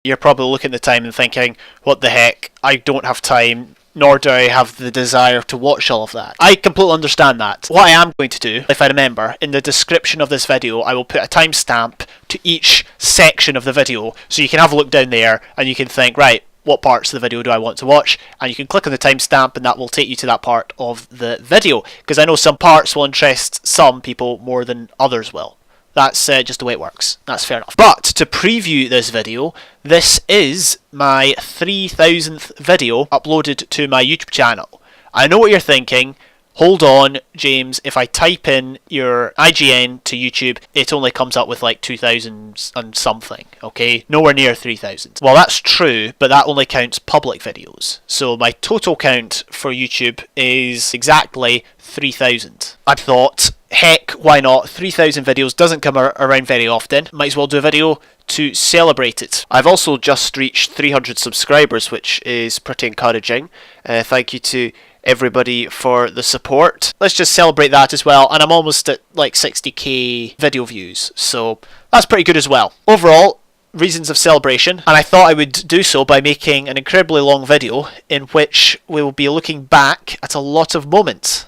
you're probably looking at the time and thinking, what the heck, I don't have time, nor do I have the desire to watch all of that. I completely understand that. What I am going to do, if I remember, in the description of this video, I will put a timestamp to each section of the video, so you can have a look down there and you can think, right, what parts of the video do I want to watch? And you can click on the timestamp and that will take you to that part of the video, because I know some parts will interest some people more than others will. That's just the way it works. That's fair enough. But to preview this video, this is my 3000th video uploaded to my YouTube channel. I know what you're thinking. Hold on, James, if I type in your IGN to YouTube, it only comes up with like 2,000 and something, okay? Nowhere near 3,000. Well, that's true, but that only counts public videos. So my total count for YouTube is exactly 3,000. I thought, heck, why not? 3,000 videos doesn't come around very often. Might as well do a video to celebrate it. I've also just reached 300 subscribers, which is pretty encouraging. Thank you to everybody for the support. Let's just celebrate that as well, and I'm almost at like 60k video views, so that's pretty good as well. Overall, reasons of celebration, and I thought I would do so by making an incredibly long video in which we will be looking back at a lot of moments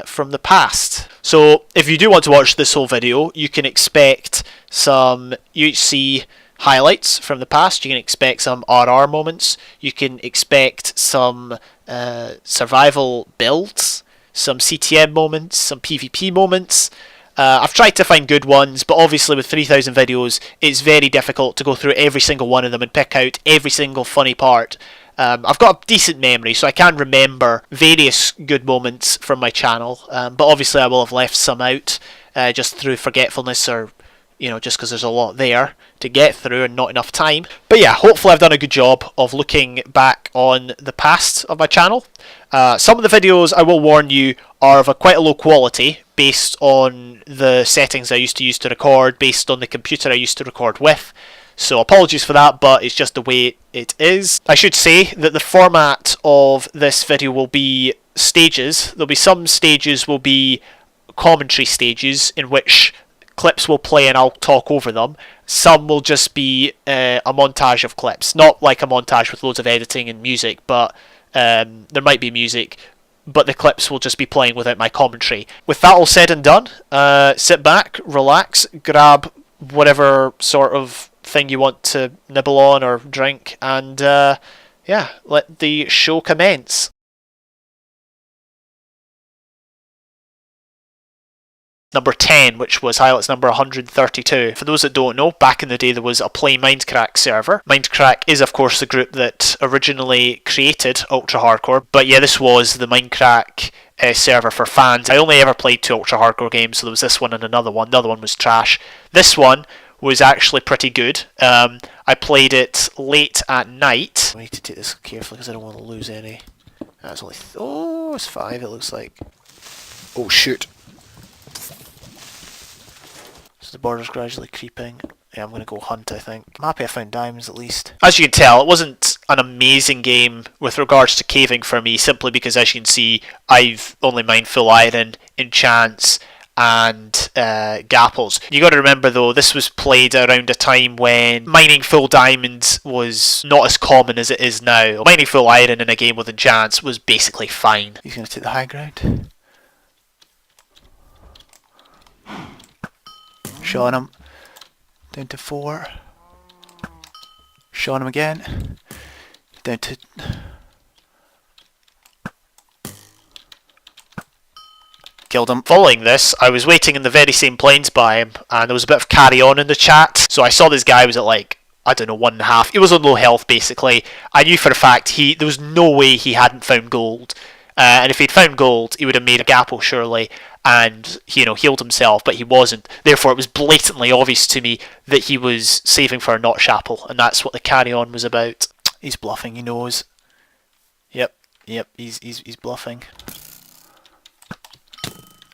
from the past. So if you do want to watch this whole video, you can expect some UHC highlights from the past, you can expect some RR moments, you can expect some survival builds, some CTM moments, some PvP moments. I've tried to find good ones, but obviously with 3,000 videos it's very difficult to go through every single one of them and pick out every single funny part. I've got a decent memory, so I can remember various good moments from my channel, but obviously I will have left some out just through forgetfulness, or you know, just because there's a lot there to get through and not enough time. But yeah, hopefully I've done a good job of looking back on the past of my channel. Some of the videos, I will warn you, are of quite a low quality based on the settings I used to use to record, based on the computer I used to record with. So apologies for that, but it's just the way it is. I should say that the format of this video will be stages. There'll be some stages will be commentary stages in which clips will play and I'll talk over them. Some will just be a montage of clips. Not like a montage with loads of editing and music, but there might be music, but the clips will just be playing without my commentary. With that all said and done, sit back, relax, grab whatever sort of thing you want to nibble on or drink, and yeah, let the show commence. Number 10, which was highlights number 132. For those that don't know, back in the day there was a Play Mindcrack server. Mindcrack is of course the group that originally created Ultra Hardcore, but yeah, this was the Mindcrack server for fans. I only ever played 2 Ultra Hardcore games, so there was this one and another one. The other one was trash. This one was actually pretty good. I played it late at night. I need to take this carefully because I don't want to lose any. That's only oh, it's 5 it looks like. Oh shoot. The border's gradually creeping. Yeah, I'm going to go hunt, I think. I'm happy I found diamonds at least. As you can tell, it wasn't an amazing game with regards to caving for me, simply because, as you can see, I've only mined full iron, enchants, and gapples. You got to remember though, this was played around a time when mining full diamonds was not as common as it is now. Mining full iron in a game with enchants was basically fine. He's going to take the high ground. Shot him. Down to 4. Shot him again. Down to... Killed him. Following this, I was waiting in the very same plains by him, and there was a bit of carry on in the chat. So I saw this guy was at like, I don't know, 1.5. He was on low health basically. I knew for a fact there was no way he hadn't found gold. And if he'd found gold, he would have made a gapple surely, and healed himself, but he wasn't. Therefore, it was blatantly obvious to me that he was saving for a notch apple, and that's what the carry on was about. He's bluffing. He knows. Yep. He's bluffing.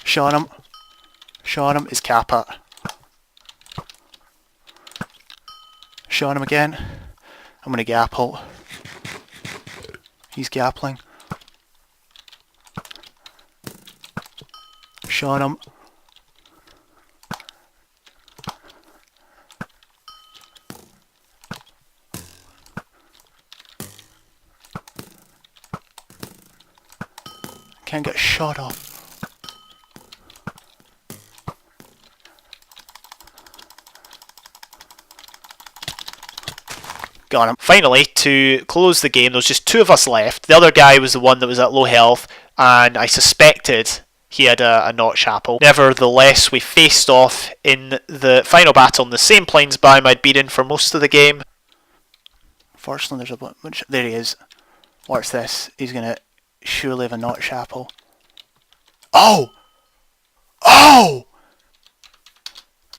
Shot him. Shot him. Is Kappa. Shot him again. I'm gonna gapple. He's gappling. Shot him. Can't get shot off. Got him. Finally, to close the game, there was just 2 of us left. The other guy was the one that was at low health, and I suspected he had a notch apple. Nevertheless, we faced off in the final battle in the same plains biome I'd been in for most of the game. Unfortunately, there's a bunch. There he is. What's this? He's gonna surely have a notch apple. Oh! Oh!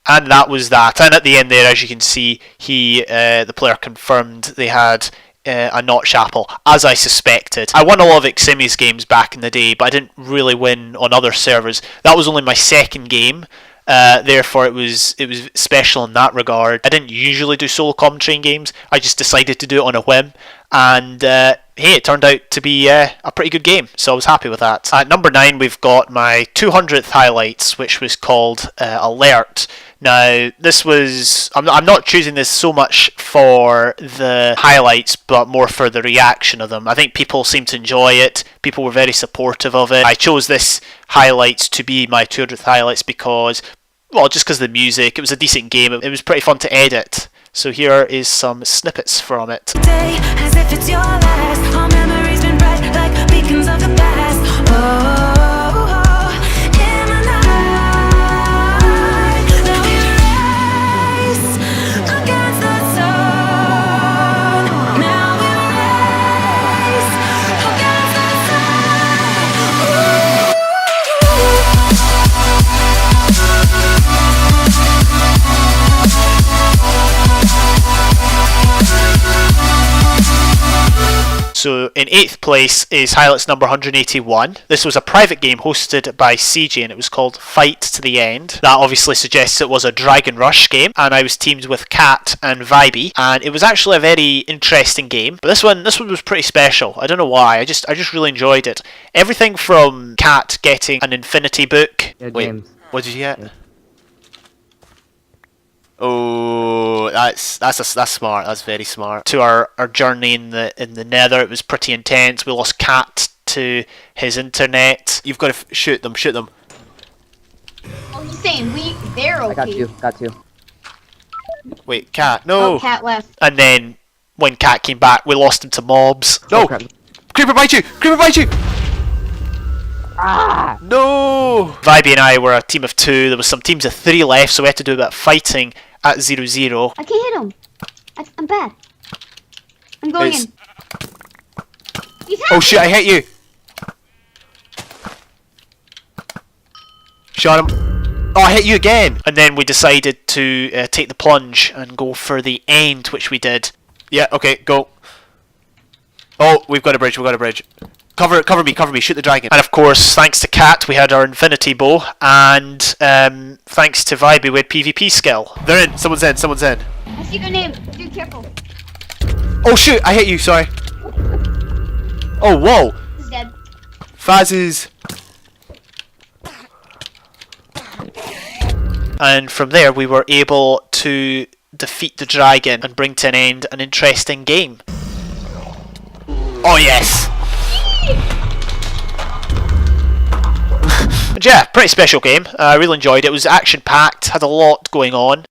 And that was that. And at the end there, as you can see, the player confirmed they had a notch apple, as I suspected. I won a lot of Ximi's games back in the day, but I didn't really win on other servers. That was only my second game, therefore it was special in that regard. I didn't usually do solo commentary in games. I just decided to do it on a whim, and hey, it turned out to be a pretty good game, so I was happy with that. At number 9, we've got my 200th highlights, which was called Alert. Now, this was... I'm not choosing this so much for the highlights, but more for the reaction of them. I think people seemed to enjoy it. People were very supportive of it. I chose this highlights to be my 200th highlights because, well, just because of the music. It was a decent game. It was pretty fun to edit. So here is some snippets from it. As if it's your last, all memories been bright like beacons of the past. In the night, now we race against the sun. Now we race against the So in 8th place is highlights number 181. This was a private game hosted by CJ and it was called Fight to the End. That obviously suggests it was a Dragon Rush game, and I was teamed with Cat and Vibey, and it was actually a very interesting game. But this one was pretty special. I don't know why. I just really enjoyed it. Everything from Cat getting an Infinity book. Yeah, Wait, James. what did you get? Yeah. Oh, that's smart. That's very smart. To our journey in the Nether, it was pretty intense. We lost Cat to his internet. You've got to shoot them. Shoot them. Oh, he's saying they're okay. I got you. Wait, Cat. No. Oh, Cat left. And then when Cat came back, we lost him to mobs. No. Oh, crap. Creeper bite you. Creeper bite you. Ah! No. Vibey and I were a team of 2. There was some teams of 3 left, so we had to do a bit of fighting at 0-0. I can't hit him. I'm bad. I'm going in. He's Oh shit, I hit you. Shot him. Oh, I hit you again. And then we decided to take the plunge and go for the end, which we did. Yeah, okay, go. Oh, we've got a bridge. Cover me, shoot the dragon. And of course, thanks to Cat, we had our infinity bow, and thanks to Vibey, we had PvP skill. They're in, someone's in. I see their name. Dude, careful. Oh shoot, I hit you, sorry. Oh, whoa. He's dead. Faz is... And from there, we were able to defeat the dragon and bring to an end an interesting game. Oh yes! But yeah, pretty special game. I really enjoyed it. It was action-packed, had a lot going on.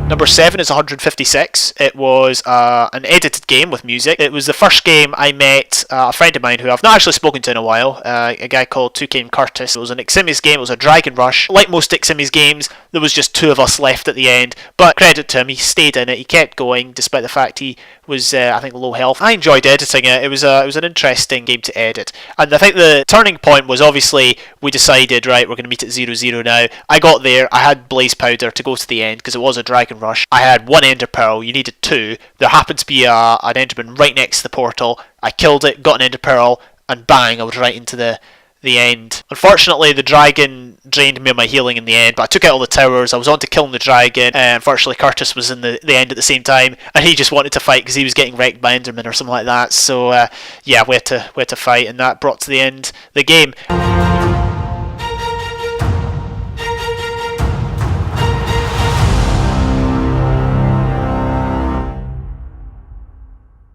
Number 7 is 156. It was an edited game with music. It was the first game I met a friend of mine who I've not actually spoken to in a while, a guy called 2K Curtis. It was an Ximi's game, it was a Dragon Rush. Like most Ximi's games, there was just 2 of us left at the end, but credit to him, he stayed in it, he kept going despite the fact he was, I think, low health. I enjoyed editing it. It was an interesting game to edit. And I think the turning point was obviously we decided, right, we're going to meet at 0-0 now. I got there, I had blaze powder to go to the end because it was a Dragon Rush. I had 1 ender pearl, you needed 2. There happened to be an enderman right next to the portal. I killed it, got an ender pearl, and bang, I was right into the end. Unfortunately, the dragon drained me of my healing in the end, but I took out all the towers. I was on to killing the dragon. Unfortunately, Curtis was in the end at the same time, and he just wanted to fight because he was getting wrecked by enderman or something like that. So yeah, we had to fight, and that brought to the end the game.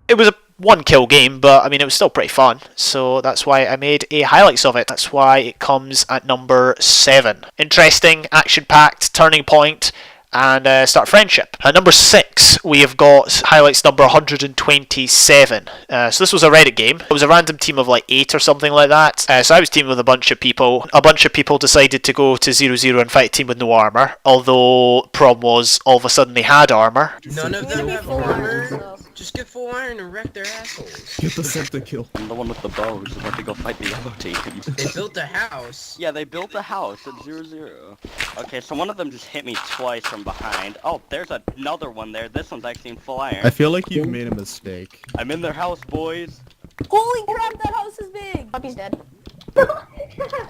It was a one kill game, but I mean it was still pretty fun, so that's why I made a highlights of it. That's why it comes at number 7. Interesting, action-packed, turning point, and start friendship. At number 6, we have got highlights number 127. So this was a Reddit game. It was a random team of like 8 or something like that. So I was teaming with a bunch of people. A bunch of people decided to go to 0-0 and fight a team with no armor. Although, problem was, all of a sudden they had armor. None of them have armor. Just get full iron and wreck their assholes. Get the septic kill. I'm the one with the bow who's about to go fight the yellow team. They built a house. Yeah, they built a house at 0-0. Okay, so one of them just hit me twice from behind. Oh, there's another one there. This one's actually in full iron. I feel like you've made a mistake. I'm in their house, boys. Holy crap, that house is big! Puppy's dead.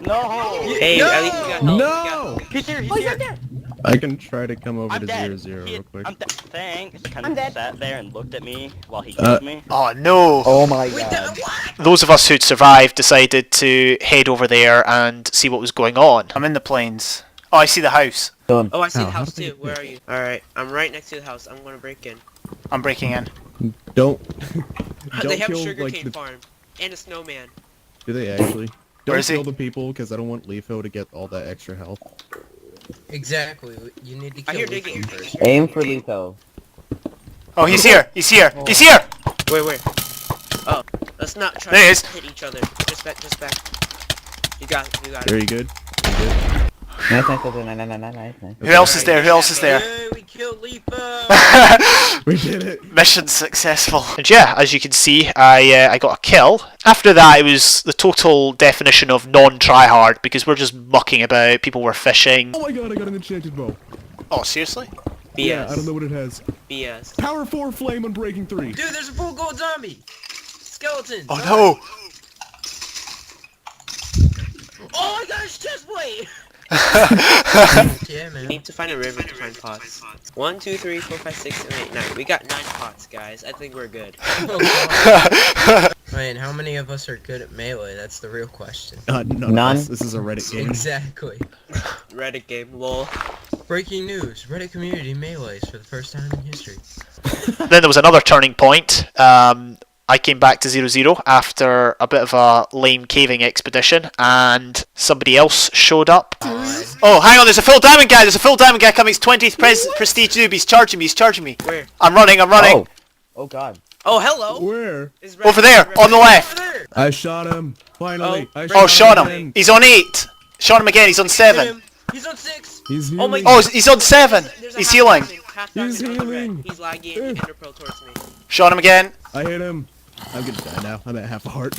No! Hey, No! at least you got No! He's here, he's Oh, he's here! right there! I can try to come over I'm to dead. 0-0 real quick. I'm dead. Thanks. Kind I'm of dead. sat there and looked at me while he killed me. Oh no! Oh my Wait, god. what? Those of us who'd survived decided to head over there and see what was going on. I'm in the plains. Oh, I see the house. Done. Oh, I see How? the How house did they too. Where are you? Alright, I'm right next to the house. I'm gonna break in. I'm breaking in. Don't. They Don't have a kill sugarcane like the. farm. And a snowman. Do they actually? Where Don't is he? kill the people because I don't want Leafo to get all that extra health. Exactly. You need to kill I hear Luke digging. first. Aim for Letho. Oh, he's here! He's here! He's here! Wait. Oh, let's not try There he to is. hit each other. Just back. You got it. Very good. Very good. Nice, nice. Who else is there? Who else is there? Hey, we killed Leafo! We did it. Mission successful. And yeah, as you can see, I got a kill. After that, it was the total definition of non-tryhard because we're just mucking about. People were fishing. Oh my god, I got an enchanted bow. Oh, seriously? BS. Yeah, I don't know what it has. BS. Power 4 flame on breaking 3. Dude, there's a full gold zombie! Skeleton! Oh no! Oh my gosh, chest plate! Yeah, man. We need to find a river to find pots. 1, 2, 3, 4, 5, 6, 7, 8, 9. We got 9 pots, guys. I think we're good. Man, how many of us are good at melee? That's the real question. None. This is a Reddit game. Exactly. Reddit game, lol. Breaking news. Reddit community melees for the first time in history. Then there was another turning point. I came back to 0-0 after a bit of a lame caving expedition, and somebody else showed up. Oh, hang on, there's a full diamond guy! There's a full diamond guy coming! It's 20th prestige noob, he's charging me! Where? I'm running! Oh. Oh god. Oh, hello! Where? Is Over there, on the left! Over there. I shot him. Finally. Oh. I Oh, shot him. him! He's on 8! Shot him again, he's on 7! Him. He's on 6! He's Oh my healing. Oh, he's on 7! There's a He's half healing! diamond, half diamond He's on the red. healing. He's lagging and enderpearl towards me. Shot him again! I hit him. I'm gonna die now. I'm at half a heart.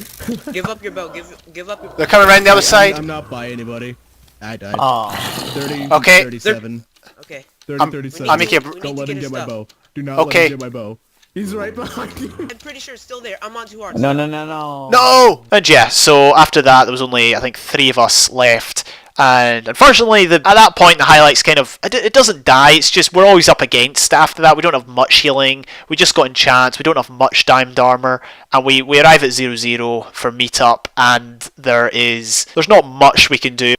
Give up your bow. Give up your They're coming around the other side! I'm not by anybody. I died. Aw. 30, Okay. 37. Okay. 30, I'm- 37. I'm making a- We need Don't to let him his get my stuff. bow. Do not Okay. let him get my bow. He's right behind you. I'm pretty sure it's still there. I'm on 2 hearts. No. No! And yeah, so after that there was only, I think, 3 of us left. And unfortunately, at that point, the highlights kind of, it doesn't die, it's just we're always up against after that. We don't have much healing, we just got enchants, we don't have much diamond armor, and we arrive at 0-0 for meetup, and there's not much we can do.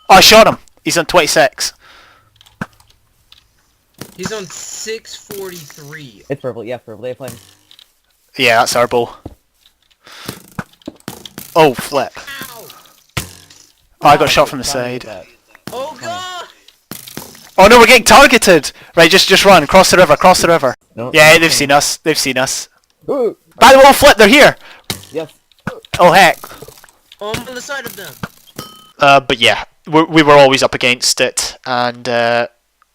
Oh, I shot him! He's on 26. He's on 643. It's purple. Yeah, purple. They have flame. Yeah, that's our bow. Oh, flip. Ow! Oh, I got shot from the side. Oh god! Oh no, we're getting targeted! Right, just run, cross the river. No. Yeah, they've seen us. Ooh. By the way, flip, they're here! Yes. Oh heck. Oh, I'm on the side of them. But yeah, we were always up against it, and I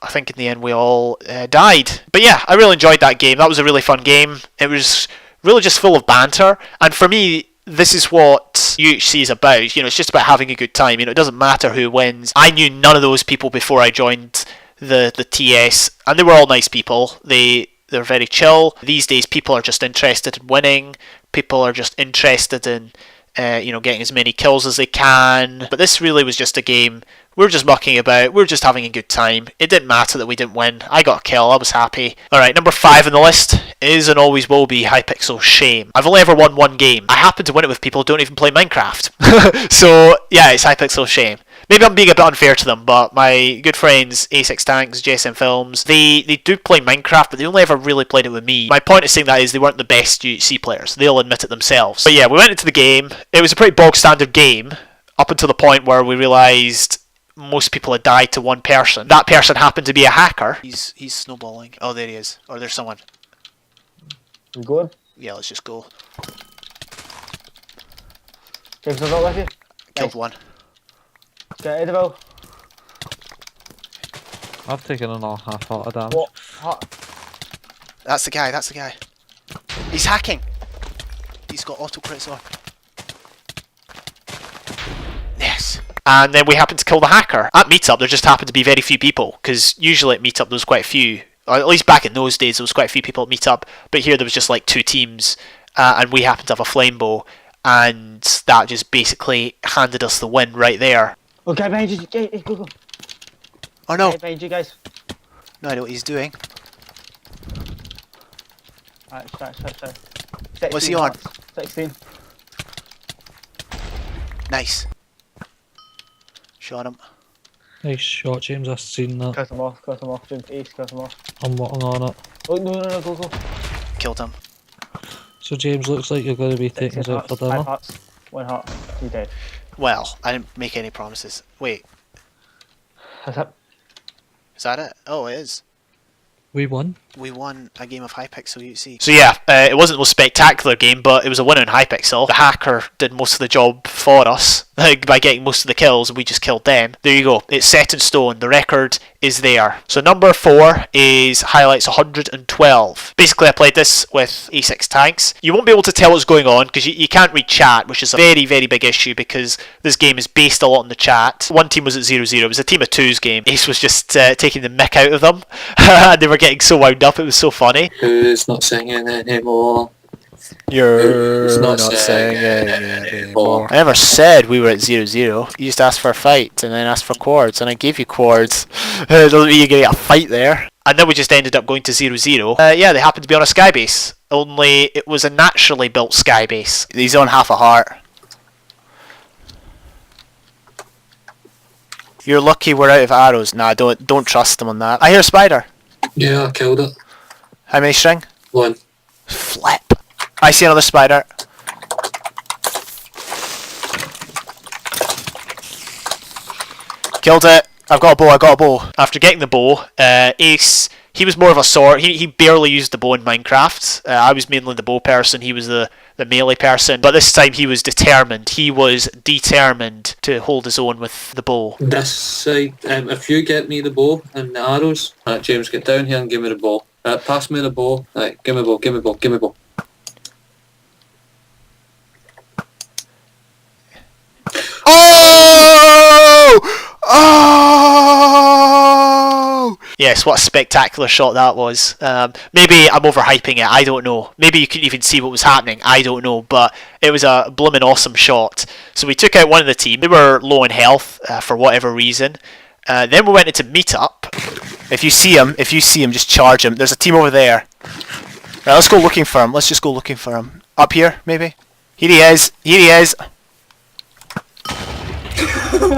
think in the end we all died. But yeah, I really enjoyed that game. That was a really fun game. It was really just full of banter, and for me, this is what UHC is about. You know, it's just about having a good time. You know, it doesn't matter who wins. I knew none of those people before I joined the TS, and they were all nice people. They're very chill. These days, people are just interested in winning. People are just interested in getting as many kills as they can. But this really was just a game. We were just mucking about. We were just having a good time. It didn't matter that we didn't win. I got a kill. I was happy. Alright, number 5 on the list is and always will be Hypixel Shame. I've only ever won one game. I happen to win it with people who don't even play Minecraft. So, yeah, it's Hypixel Shame. Maybe I'm being a bit unfair to them, but my good friends A6 Tanks, JSM Films, they do play Minecraft, but they only ever really played it with me. My point of saying that is they weren't the best UHC players. They'll admit it themselves. But yeah, we went into the game. It was a pretty bog standard game up until the point where we realised most people had died to one person. That person happened to be a hacker. He's snowballing. Oh, there he is. Or there's someone. You going? Yeah, let's just go. James, I'm not with you. Killed one. Get Edinburgh. I've taken another half heart of damage. What? Hot. That's the guy, that's the guy. He's hacking! He's got auto crits on. Yes. And then we happened to kill the hacker. At Meetup, there just happened to be very few people, because usually at Meetup there was quite a few. Or at least back in those days there was quite a few people at Meetup, but here there was just like 2 teams, and we happened to have a flame bow, and that just basically handed us the win right there. Okay, behind you. Go, go. Oh no! Okay, behind you guys. No idea what he's doing. Alright, start. 16 What's he on? hearts. 16. Nice. Shot him. Nice shot, James. I've seen that. Cut him off. James, ace, cut him off. I'm working on it. Oh, no, go. Killed him. So James, looks like you're going to be taking us out for 5 dinner. hearts. 1 heart. He dead. Well, I didn't make any promises. Wait, That's it. is that it? Oh, it is. We won. We won a game of Hypixel UC. So yeah, it wasn't the most spectacular game, but it was a win in Hypixel. The hacker did most of the job for us by getting most of the kills, and we just killed them. There you go. It's set in stone. The record is there. So number 4 is highlights 112. Basically, I played this with A6 Tanks. You won't be able to tell what's going on because you can't read chat, which is a very, very big issue because this game is based a lot on the chat. One team was at 0-0. It was a team of 2's game. Ace was just taking the mick out of them. And they were getting so wound up. It was so funny. Who's not singing anymore? You're not singing anymore. I never said we were at 0-0. You just asked for a fight and then asked for quartz, and I gave you quartz. It doesn't mean you're getting a fight there. And then we just ended up going to 0-0. Yeah, they happened to be on a sky base. Only it was a naturally built sky base. He's on half a heart. You're lucky we're out of arrows. Nah, don't trust them on that. I hear a spider. Yeah, I killed it. How many string? 1. Flip. I see another spider. Killed it. I've got a bow. After getting the bow, Ace, he was more of a sword. He barely used the bow in Minecraft. I was mainly the bow person. He was the melee person. But this time he was determined. He was determined to hold his own with the bow. This side, if you get me the bow and the arrows, James, get down here and give me the bow. Pass me the bow. Right, give me the bow. Oh! Oh! Yes, what a spectacular shot that was. Maybe I'm overhyping it, I don't know. Maybe you couldn't even see what was happening, I don't know. But it was a blooming awesome shot. So we took out one of the team. They were low in health for whatever reason. Then we went into Meetup. If you see him, just charge him. There's a team over there. Right, let's go looking for him. Let's just go looking for him. Up here, maybe? Here he is.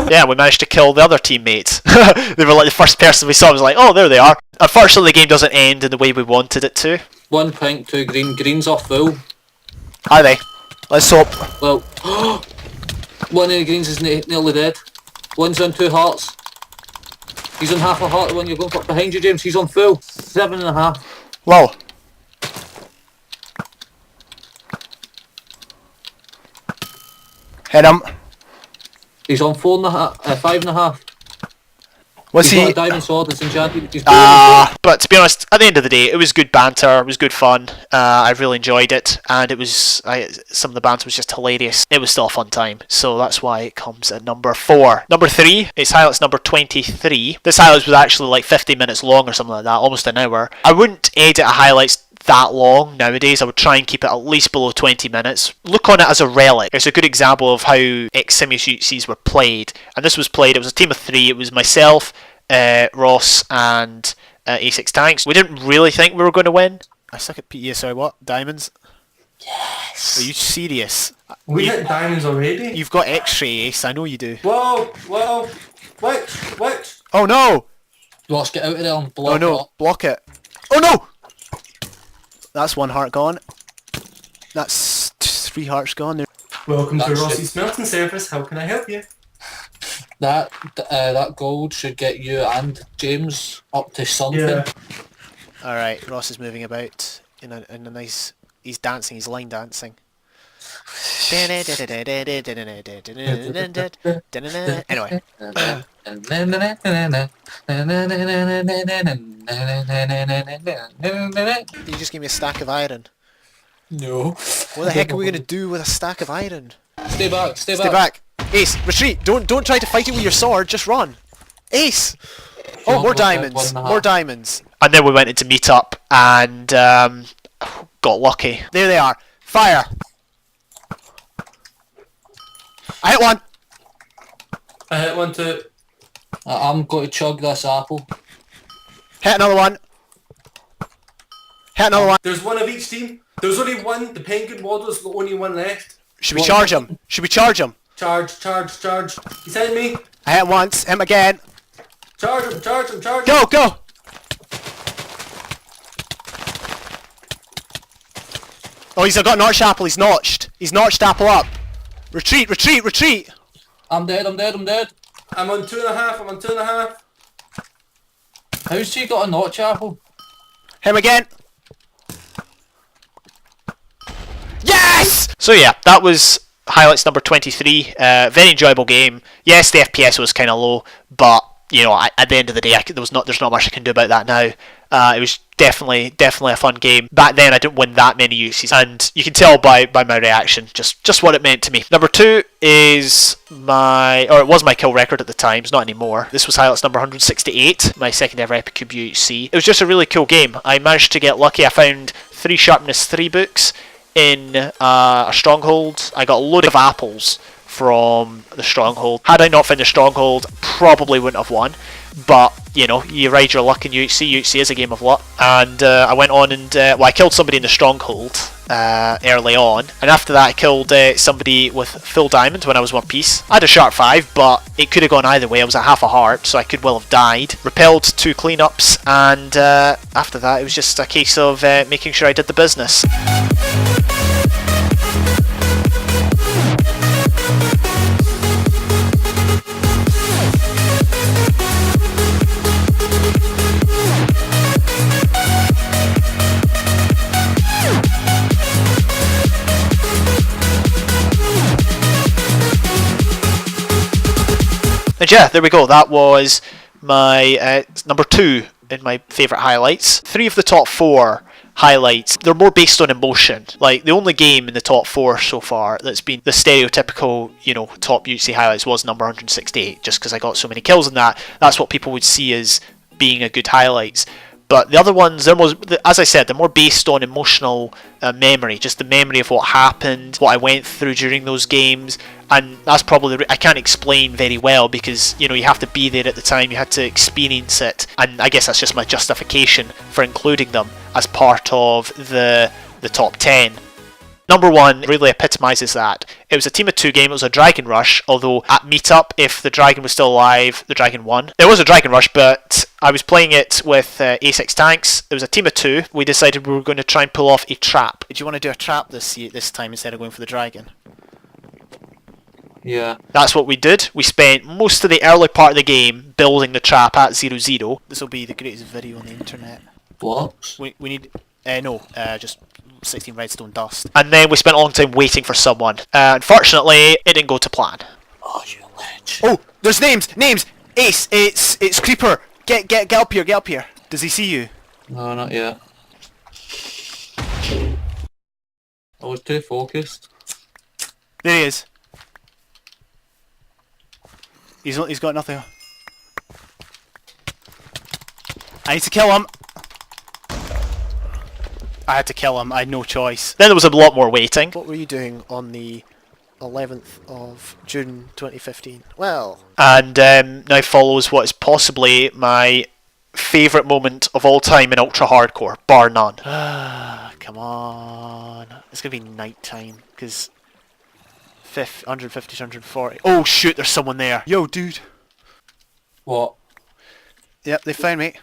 Yeah, we managed to kill the other teammates. They were like the first person we saw was like, oh, there they are. Unfortunately, the game doesn't end in the way we wanted it to. 1 pink, 2 green. Green's off full. Are they? Let's hope. Well, one of the greens is nearly dead. One's on 2 hearts. He's on half a heart, the one you're going for. Behind you, James, he's on full. 7.5. Whoa. Hit him. He's on 4.5, 5.5. What's He's he? got a diamond sword, it's enchanted. He's But to be honest, at the end of the day, it was good banter, it was good fun. I really enjoyed it, and it was some of the banter was just hilarious. It was still a fun time, so that's why it comes at number 4. Number 3 is highlights number 23. This highlights was actually like 50 minutes long or something like that, almost an hour. I wouldn't edit a highlights that long nowadays. I would try and keep it at least below 20 minutes. Look on it as a relic. It's a good example of how X-Simus UCs were played, and this was played, it was a team of 3. It was myself, Ross and A6 Tanks. We didn't really think we were going to win. I suck at PE, sorry, what? Diamonds? Yes. Are you serious? We hit diamonds already? You've got X-ray, Ace. I know you do. Whoa, whoa. Which? Oh no! Ross, get out of there and block Oh no! it. Block it. Oh no! That's 1 heart gone. That's 3 hearts gone. Welcome to That's Rossi's smelting service. How can I help you? That gold should get you and James up to something. Yeah. Alright, Ross is moving about in a nice... He's dancing, he's line dancing. Anyway. You just gave me a stack of iron. No. What the heck are we gonna do with a stack of iron? Stay back, stay Stay back. Ace, retreat. Don't try to fight it with your sword. Just run. Ace. Oh, more diamonds. More diamonds. And then we went into meet up and got lucky. There they are. Fire. I hit one. I hit one too. I'm going to chug this apple. Hit another one. Hit another one. There's one of each team. There's only one. The penguin waddle's the only one left. Should we charge him? Should we charge him? Charge. He's hitting me. I hit him once. Hit him again. Charge him. Go. Oh, he's got notched apple. He's notched. He's notched apple up. Retreat. I'm dead. I'm on 2.5. How's he got a notch apple? Him again. Yes! So yeah, that was highlights number 23. Very enjoyable game. Yes, the FPS was kind of low, but you know, at the end of the day, there's not much I can do about that now. It was definitely a fun game. Back then, I didn't win that many uses, and you can tell by my reaction just what it meant to me. Number 2 is it was my kill record at the time. It's not anymore. This was highlights number 168, my second ever Epic Cube UHC. It was just a really cool game. I managed to get lucky. I found 3 sharpness 3 books in a stronghold. I got a load of apples from the stronghold. Had I not found the stronghold, probably wouldn't have won. But you know, you ride your luck in UHC. UHC is a game of luck. And I went on and I killed somebody in the stronghold early on, and after that I killed somebody with full diamond when I was 1 piece. I had a sharp 5, but it could have gone either way. I was at half a heart, so I could well have died. Repelled 2 cleanups, and after that it was just a case of making sure I did the business. And yeah, there we go. That was my number 2 in my favourite highlights. 3 of the top 4 highlights, they're more based on emotion. Like, the only game in the top 4 so far that's been the stereotypical, you know, top UC highlights was number 168, just because I got so many kills in that. That's what people would see as being a good highlights. But the other ones, they're more, as I said, they're more based on emotional memory, just the memory of what happened, what I went through during those games, and that's probably, I can't explain very well because, you know, you have to be there at the time, you had to experience it, and I guess that's just my justification for including them as part of the top 10. Number 1 really epitomises that. It was a team of 2 game, it was a Dragon Rush, although at meetup, if the Dragon was still alive, the Dragon won. It was a Dragon Rush, but I was playing it with A6 tanks. It was a team of 2. We decided we were going to try and pull off a trap. Did you want to do a trap this time instead of going for the Dragon? Yeah. That's what we did. We spent most of the early part of the game building the trap at 0-0. This will be the greatest video on the internet. What? We need... just 16 redstone dust. And then we spent a long time waiting for someone. Unfortunately, it didn't go to plan. Oh, you ledge. Oh, there's names! Ace, it's Creeper! Get up here, Does he see you? No, not yet. I was too focused. There he is. He's got nothing. I need to kill him. I had to kill him, I had no choice. Then there was a lot more waiting. What were you doing on the 11th of June 2015? Well... And now follows what is possibly my favourite moment of all time in Ultra Hardcore, bar none. Come on. It's gonna be night time, because 150 to 140. Oh shoot, there's someone there. Yo, dude. What? Yep, they found me.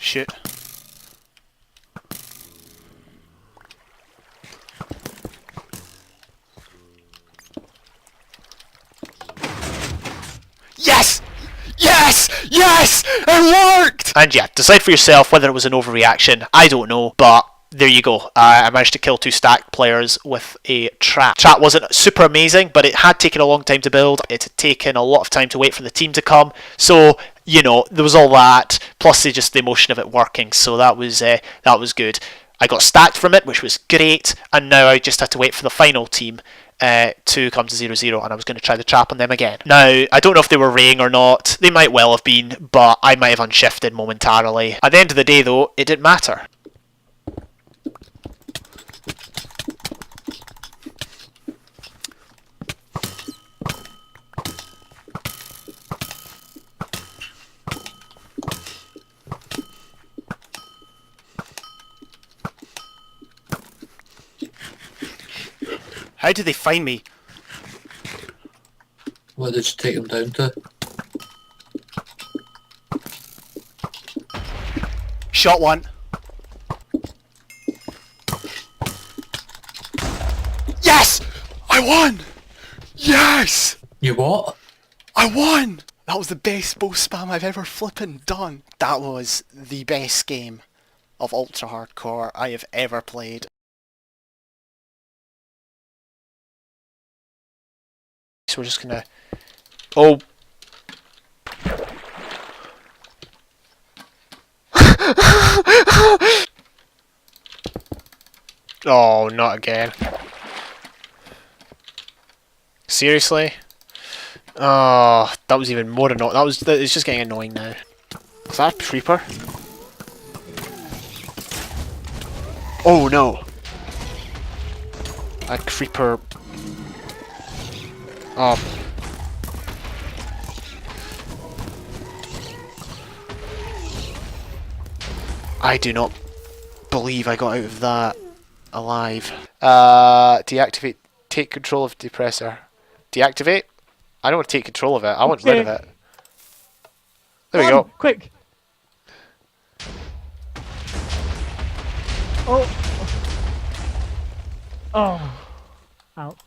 Shit. Yes! Yes! Yes! It worked! And yeah, decide for yourself whether it was an overreaction. I don't know, but there you go. I managed to kill 2 stack players with a trap. Trap wasn't super amazing, but it had taken a long time to build. It had taken a lot of time to wait for the team to come. So, you know, there was all that, plus just the emotion of it working. So that was good. I got stacked from it, which was great, and now I just had to wait for the final team to come to 0-0, and I was going to try the trap on them again. Now, I don't know if they were raying or not. They might well have been, but I might have unshifted momentarily. At the end of the day, though, it didn't matter. How did they find me? What did you take him down to? Shot one. Yes! I won! Yes! You what? I won! That was the best bow spam I've ever flippin' done. That was the best game of Ultra Hardcore I have ever played. So we're just gonna... Oh! Oh, not again. Seriously? Oh, that was even more annoying. It's just getting annoying now. Is that a creeper? Oh no! A creeper... Oh. I do not believe I got out of that alive. Deactivate. Take control of depressor. Deactivate? I don't want to take control of it. I want rid of it. There we go. Quick! Oh! Oh! Ouch.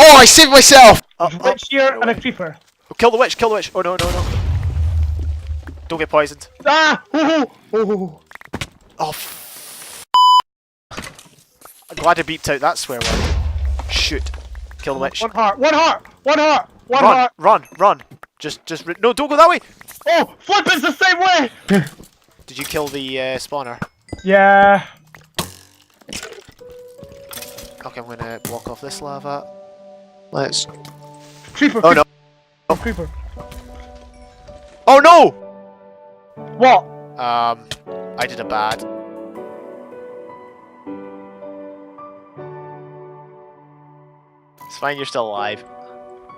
Oh, I saved myself! Witch here and a creeper. Oh, kill the witch, kill the witch. Oh no, no, no. Don't get poisoned. Ah! Oh! Oh! Oh, I'm glad I beeped out that swear word. Shoot. Kill the witch. One heart! One heart! One heart! One Run, heart! run, run. No, don't go that way! Oh! Flip is the same way! Did you kill the spawner? Yeah. Okay, I'm gonna block off this lava. Let's... Creeper! Oh no! Oh, creeper. Oh no! What? I did a bad. It's fine, you're still alive.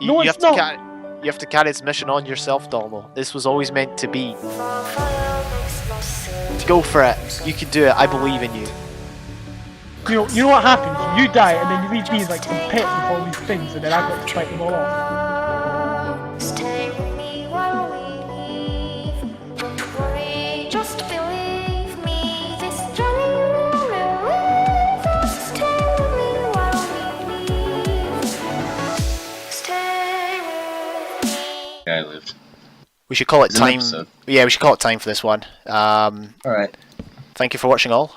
No, you it's have not. You have to carry this mission on yourself, Donald. This was always meant to be. Go for it. You can do it. I believe in you. You know what happens? You die and then you leave me like some pit with all these things and then I've got to fight them all off. Stay with me while we leave. Don't worry, just believe me. This journey will relieve us. Stay with me while we leave. Stay with me. Yeah, I lived. We should call it It's an time. episode. Yeah, we should call it time for this one. Alright. Thank you for watching all.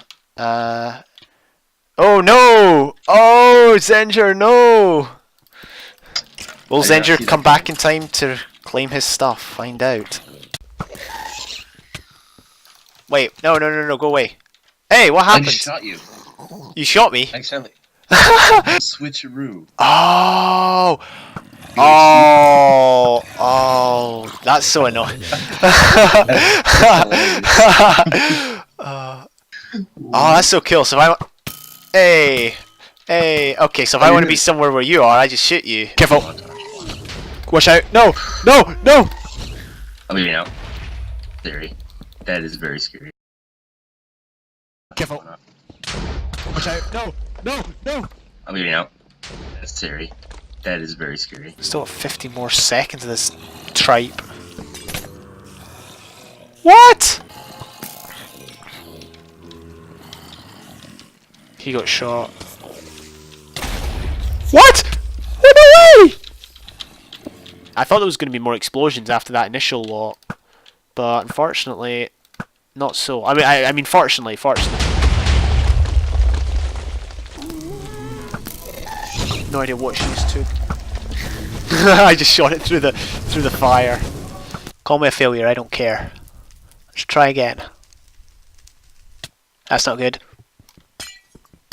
Oh no! Oh, Zenger, no! Will I gotta Zenger see come that back in time to claim his stuff? Find out. Wait, no, no, no, no, go away. Hey, what I happened? shot you. You shot me? Accidentally. Switcheroo. Oh! Oh! Oh! That's so annoying. Oh, that's so cool. So if I... Hey! Hey! Okay, so if I want to be somewhere where you are, I just shoot you. Careful! Watch out! No! No! No! I mean, you know, theory. That is very scary. Careful. Watch out. No! No! No! I'm getting out. That's scary. That is very scary. Still have 50 more seconds of this tripe. What? He got shot. What? No way! I thought there was going to be more explosions after that initial lot, but unfortunately, not so. I mean, fortunately. No idea what she used to. I just shot it through the fire. Call me a failure. I don't care. Let's try again. That's not good.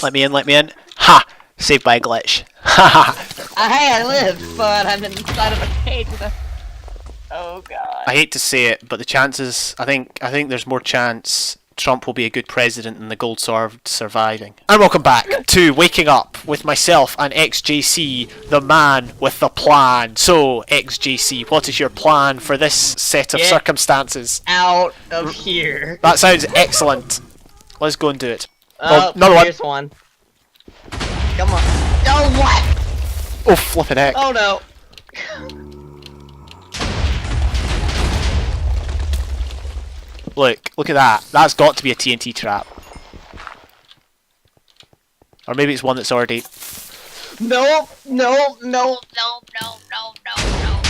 Let me in. Let me in. Ha! Saved by a glitch. Ha ha! Hey, I lived, but I'm inside of a cage with a... Oh god. I hate to say it, but the chances, I think there's more chance Trump will be a good president than the gold sword surviving. And welcome back to Waking Up with myself and XJC, the man with the plan. So, XJC, what is your plan for this set of circumstances? Out of here. That sounds excellent. Let's go and do it. Oh, another one. Here's one. Come on. Oh, what? Oh, flippin' heck. Oh, no. Look at that. That's got to be a TNT trap. Or maybe it's one that's already... No, no, no, no, no, no, no, no, no, no.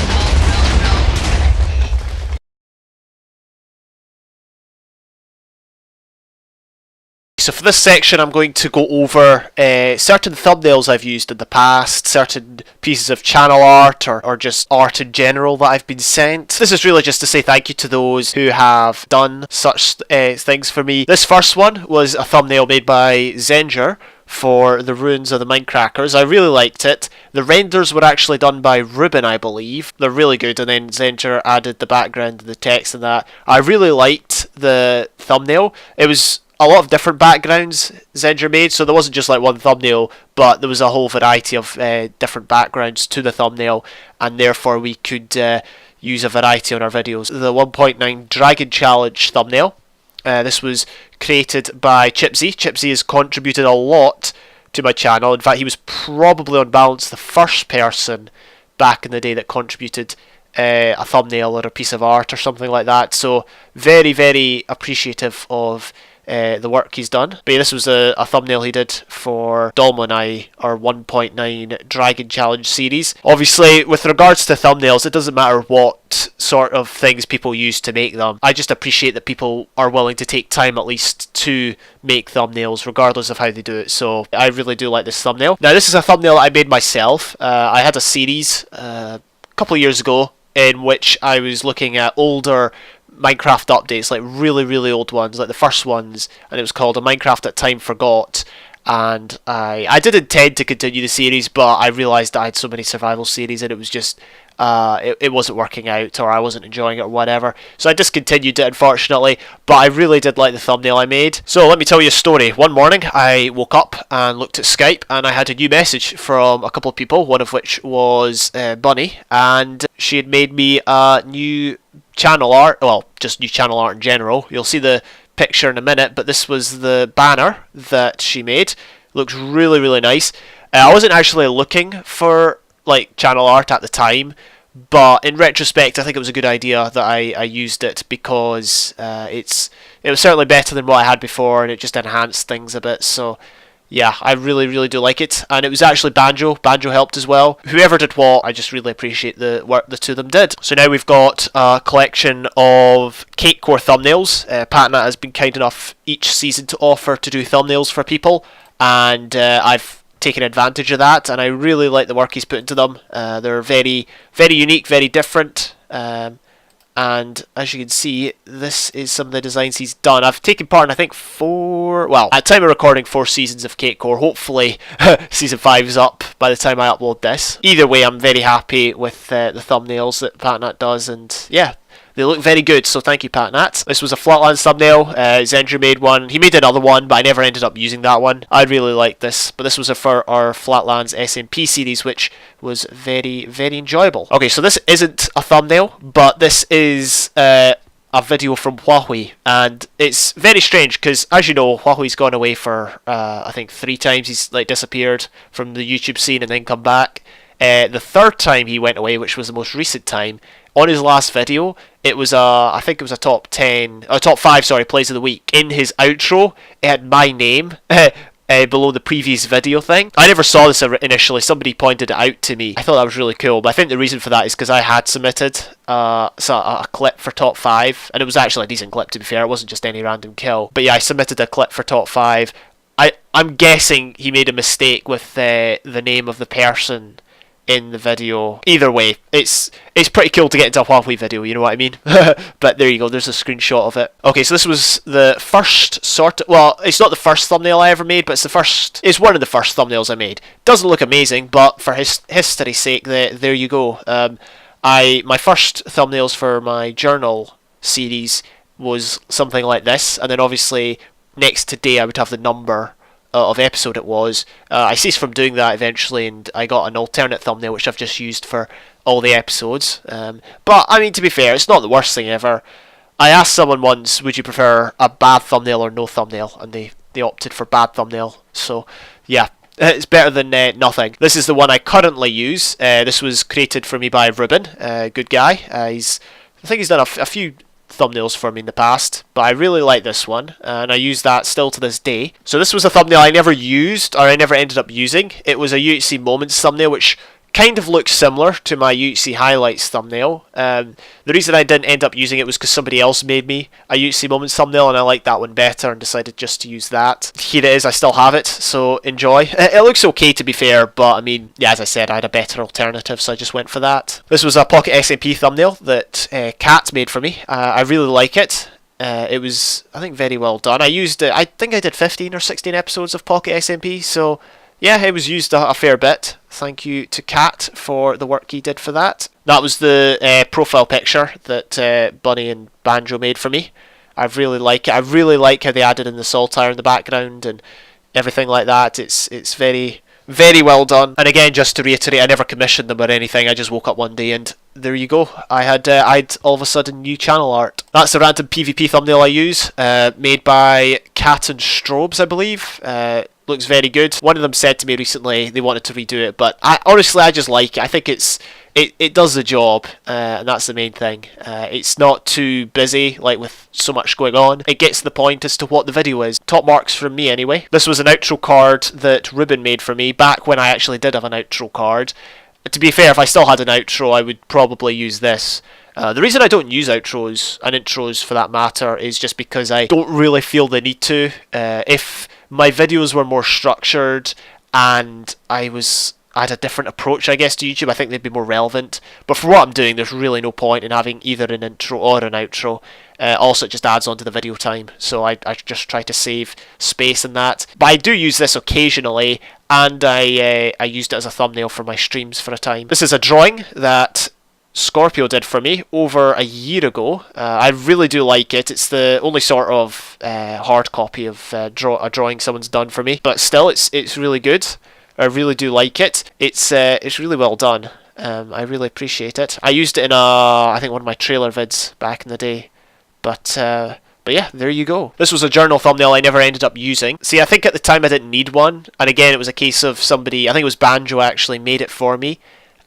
So for this section I'm going to go over certain thumbnails I've used in the past, certain pieces of channel art or just art in general that I've been sent. This is really just to say thank you to those who have done such things for me. This first one was a thumbnail made by Zenger for the ruins of the Minecrackers. I really liked it. The renders were actually done by Ruben, I believe. They're really good, and then Zenger added the background and the text and that. I really liked the thumbnail. It was a lot of different backgrounds Zenger made, so there wasn't just like one thumbnail, but there was a whole variety of different backgrounds to the thumbnail, and therefore we could use a variety on our videos. The 1.9 Dragon Challenge thumbnail. This was created by Chipsy. Chipsy has contributed a lot to my channel. In fact, he was probably on balance the first person back in the day that contributed a thumbnail or a piece of art or something like that. So very, very appreciative of the work he's done. But yeah, this was a thumbnail he did for Dolmo and I, our 1.9 Dragon Challenge series. Obviously, with regards to thumbnails, it doesn't matter what sort of things people use to make them. I just appreciate that people are willing to take time at least to make thumbnails, regardless of how they do it. So I really do like this thumbnail. Now, this is a thumbnail I made myself. I had a series a couple of years ago in which I was looking at older Minecraft updates, like really old ones, like the first ones, and it was called A Minecraft That Time Forgot. And I did intend to continue the series, but I realised that I had so many survival series and it was just it wasn't working out, or I wasn't enjoying it or whatever, so I discontinued it, unfortunately. But I really did like the thumbnail I made. So let me tell you a story. One morning I woke up and looked at Skype and I had a new message from a couple of people, one of which was Bunny, and she had made me a new channel art, well, just new channel art in general. You'll see the picture in a minute, but this was the banner that she made. Looks really nice. I wasn't actually looking for like channel art at the time, but in retrospect I think it was a good idea that I used it, because it was certainly better than what I had before, and it just enhanced things a bit. So yeah, I really do like it. And it was actually Banjo helped as well. Whoever did what, I just really appreciate the work the two of them did. So now we've got a collection of Cakecore thumbnails. Patnat has been kind enough each season to offer to do thumbnails for people, and I've taken advantage of that, and I really like the work he's put into them. They're very unique, very different. And as you can see, this is some of the designs he's done. I've taken part in, I think, at time of recording, 4 seasons of Cakecore. Hopefully season 5 is up by the time I upload this. Either way, I'm very happy with the thumbnails that Patnat does, and yeah, they look very good, so thank you, Patnat. This was a Flatlands thumbnail. Zendra made one. He made another one, but I never ended up using that one. I really liked this, but this was for our Flatlands SMP series, which was very enjoyable. Okay, so this isn't a thumbnail, but this is a video from Huawei, and it's very strange because, as you know, Huawei's gone away for I think 3 times. He's like disappeared from the YouTube scene and then come back. The third time he went away, which was the most recent time, on his last video, it was I think it was a top 5, sorry, plays of the week. In his outro, it had my name below the previous video thing. I never saw this initially. Somebody pointed it out to me. I thought that was really cool, but I think the reason for that is because I had submitted a clip for top 5, and it was actually a decent clip, to be fair. It wasn't just any random kill. But yeah, I submitted a clip for top 5. I'm guessing he made a mistake with the name of the person in the video. Either way, it's pretty cool to get into a Huawei video, you know what I mean? But there you go, there's a screenshot of it. Okay, so this was the first sort of, well, it's not the first thumbnail I ever made, but it's one of the first thumbnails I made. Doesn't look amazing, but for history's sake, there you go. My first thumbnails for my journal series was something like this, and then obviously next to day I would have the number of episode it was. I ceased from doing that eventually, and I got an alternate thumbnail which I've just used for all the episodes. But I mean, to be fair, it's not the worst thing ever. I asked someone once, would you prefer a bad thumbnail or no thumbnail, and they opted for bad thumbnail. So yeah, it's better than nothing. This is the one I currently use. This was created for me by Ruben, good guy. I think he's done a few thumbnails for me in the past, but I really like this one, and I use that still to this day. So this was a thumbnail I never used, or I never ended up using. It was a UHC Moments thumbnail, which kind of looks similar to my UHC Highlights thumbnail. The reason I didn't end up using it was because somebody else made me a UHC Moments thumbnail, and I liked that one better and decided just to use that. Here it is, I still have it, so enjoy. It looks okay, to be fair, but I mean, yeah, as I said, I had a better alternative, so I just went for that. This was a Pocket SMP thumbnail that Kat made for me. I really like it. It was, I think, very well done. I used it, I think I did 15 or 16 episodes of Pocket SMP, so yeah, it was used a fair bit. Thank you to Kat for the work he did for that. That was the profile picture that Bunny and Banjo made for me. I really like it. I really like how they added in the saltire in the background and everything like that. It's very, very well done. And again, just to reiterate, I never commissioned them or anything. I just woke up one day and there you go. I had all of a sudden new channel art. That's the random PvP thumbnail I use, made by Cat and Strobes, I believe. Looks very good. One of them said to me recently they wanted to redo it, but honestly I just like it. I think it does the job, and that's the main thing. It's not too busy, like with so much going on. It gets to the point as to what the video is. Top marks from me anyway. This was an outro card that Ruben made for me back when I actually did have an outro card. To be fair, if I still had an outro, I would probably use this. The reason I don't use outros, and intros for that matter, is just because I don't really feel the need to. If my videos were more structured and I had a different approach, I guess, to YouTube, I think they'd be more relevant. But for what I'm doing, there's really no point in having either an intro or an outro. Also, it just adds on to the video time, so I just try to save space in that. But I do use this occasionally, and I used it as a thumbnail for my streams for a time. This is a drawing that Scorpio did for me over a year ago. I really do like it. It's the only sort of hard copy of a drawing someone's done for me, but still, it's really good. I really do like it. It's really well done. I really appreciate it. I used it in I think one of my trailer vids back in the day, but yeah, there you go. This was a journal thumbnail I never ended up using. See, I think at the time I didn't need one, and again, it was a case of somebody, I think it was Banjo actually made it for me.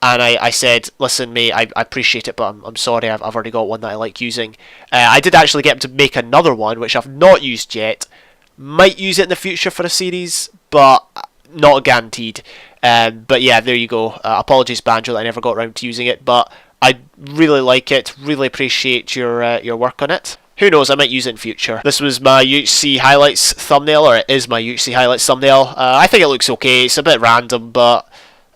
And I said, listen mate, I appreciate it, but I'm sorry, I've already got one that I like using. I did actually get him to make another one, which I've not used yet. Might use it in the future for a series, but not guaranteed. But yeah, there you go. Apologies Banjo that I never got around to using it, but I really like it, really appreciate your work on it. Who knows, I might use it in future. This was my UHC Highlights thumbnail, or it is my UHC Highlights thumbnail. I think it looks okay, it's a bit random, but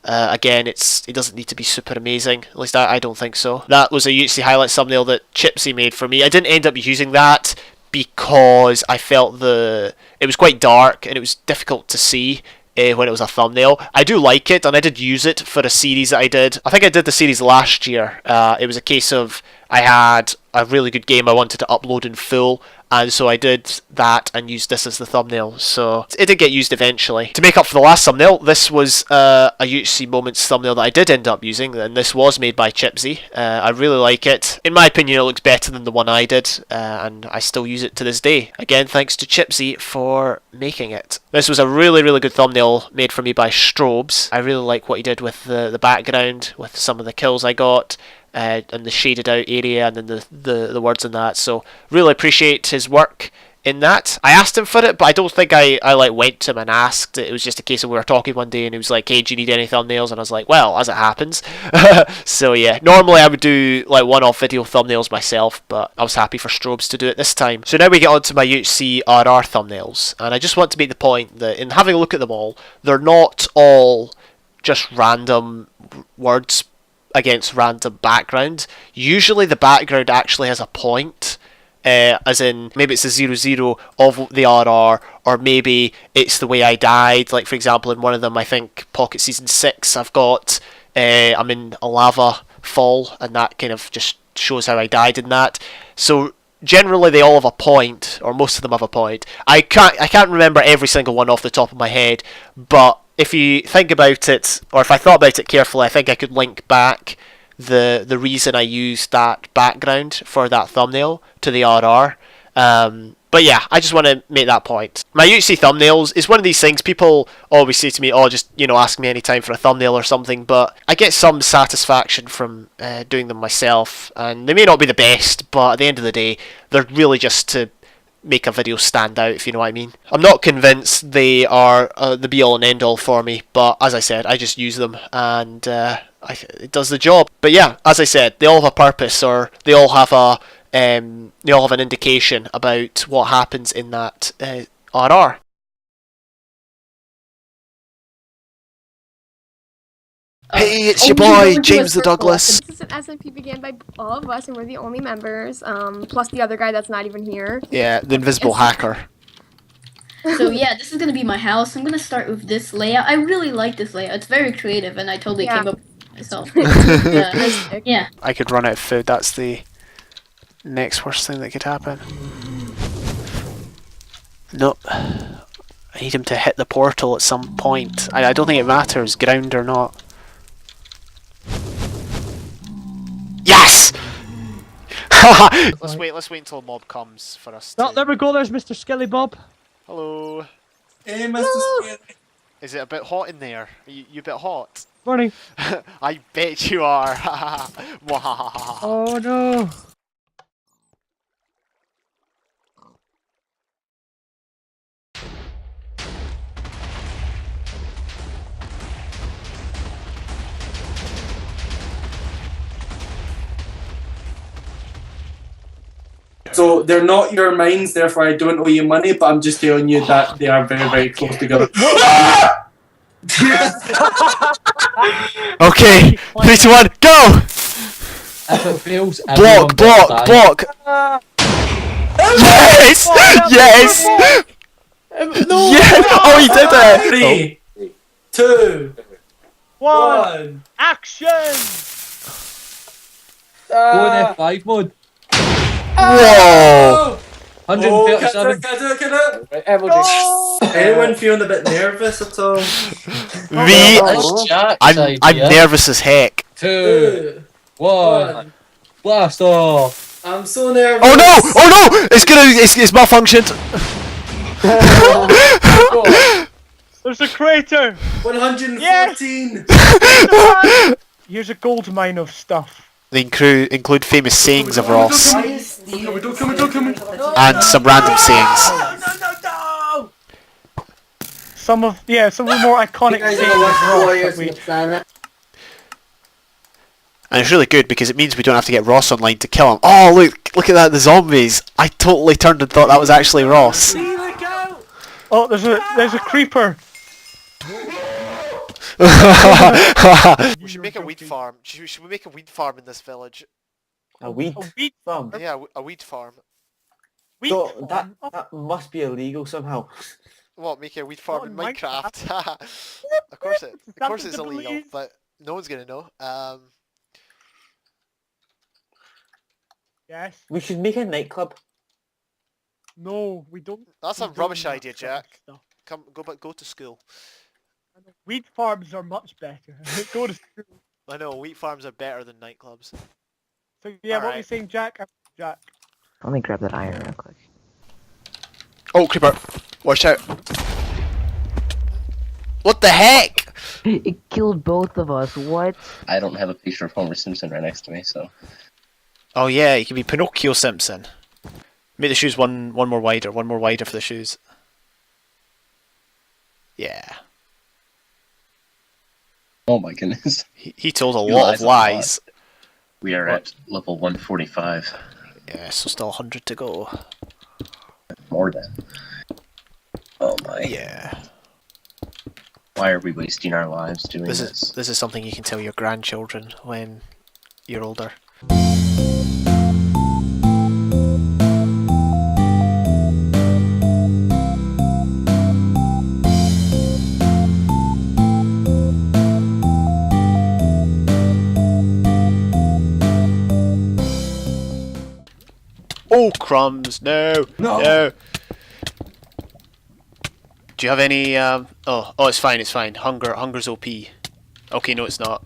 again, it doesn't need to be super amazing. At least I don't think so. That was a UHC Highlights thumbnail that Chipsy made for me. I didn't end up using that because I felt it was quite dark and it was difficult to see when it was a thumbnail. I do like it, and I did use it for a series that I did. I think I did the series last year. It was a case of I had a really good game I wanted to upload in full, and so I did that and used this as the thumbnail. So it did get used eventually. To make up for the last thumbnail, this was a UHC Moments thumbnail that I did end up using, and this was made by Chipsy. I really like it. In my opinion, it looks better than the one I did, and I still use it to this day. Again, thanks to Chipsy for making it. This was a really, really good thumbnail made for me by Strobes. I really like what he did with the background, with some of the kills I got, and the shaded out area, and then the words in that. So really appreciate his work in that. I asked him for it, but I don't think I like went to him and asked. It was just a case of we were talking one day and he was like, hey, do you need any thumbnails? And I was like, well, as it happens. So yeah, normally I would do like one-off video thumbnails myself, but I was happy for Strobes to do it this time. So now we get on to my UHC RR thumbnails, and I just want to make the point that in having a look at them all, they're not all just random words against random background. Usually the background actually has a point. As in, maybe it's a 0-0 of the RR, or maybe it's the way I died. Like, for example, in one of them, I think Pocket Season 6, I've got, I'm in a lava fall, and that kind of just shows how I died in that. So, generally they all have a point, or most of them have a point. I can't remember every single one off the top of my head, but if you think about it, or if I thought about it carefully, I think I could link back the reason I used that background for that thumbnail to the RR. But yeah, I just want to make that point. My UHC thumbnails is one of these things people always say to me, oh, just, you know, ask me anytime for a thumbnail or something, but I get some satisfaction from doing them myself, and they may not be the best, but at the end of the day, they're really just to make a video stand out, if you know what I mean. I'm not convinced they are the be all and end all for me, but as I said, I just use them, and it does the job. But yeah, as I said, they all have a purpose, or they all have an indication about what happens in that RR. Hey, it's your boy, JamestheDouglas. This is an SMP began by all of us, and we're the only members, plus the other guy that's not even here. Yeah, the invisible hacker. So yeah, this is gonna be my house. I'm gonna start with this layout. I really like this layout. It's very creative, and I totally came up with it myself. Yeah. I could run out of food. That's the next worst thing that could happen. Nope. I need him to hit the portal at some point. I don't think it matters, ground or not. Yes! Let's wait until a mob comes for us. Oh, there we go, there's Mr. Skelly Bob. Hello. Hey, Mr. Skelly. Is it a bit hot in there? Are you a bit hot? Morning. I bet you are. Oh no. So they're not your mines, therefore I don't owe you money, but I'm just telling you that they are very, very close together. Okay, 3, 2, 1, go! If it fails, Block! Yes! Yes! No! Yes! Oh, he did it! 3, 2, 1, action! Go in F5 mode. Whoa! 137. Can I do it? Anyone feeling a bit nervous at all? Me? Jack's I'm idea. nervous as heck. 2, 1, blast off. I'm so nervous. Oh no! Oh no! It's malfunctioned. There's a crater! 114! Yes! Here's a gold mine of stuff. They include famous sayings of Ross. Come on. And some random sayings. No! Some of the more iconic sayings of Ross. And it's really good because it means we don't have to get Ross online to kill him. Oh look at that, the zombies! I totally turned and thought that was actually Ross. Oh, there's a creeper. We should make a weed farm. Should we make a weed farm in this village? A weed farm? Yeah, a weed farm. So that must be illegal somehow. What, make a weed farm in Minecraft? Of course it's illegal, but no one's gonna know. Yes. We should make a nightclub. No, we don't. That's we a don't rubbish do that idea, sort of Jack. stuff. Go to school. Wheat farms are much better. Go to school. I know, wheat farms are better than nightclubs. So yeah, what were you Alright. saying, Jack? Jack. Let me grab that iron real quick. Oh, creeper! Watch out! What the heck? It killed both of us. What? I don't have a picture of Homer Simpson right next to me, so. Oh yeah, you can be Pinocchio Simpson. Make the shoes one more wider for the shoes. Yeah. Oh my goodness. He told a You lot of lied a lot. lies. We are at level 145. Yeah, so still 100 to go. More than. Oh my. Yeah. Why are we wasting our lives doing This this? is something you can tell your grandchildren when you're older. Oh, crumbs! No! No! Do you have any, oh, it's fine, it's fine. Hunger's OP. Okay, no, it's not.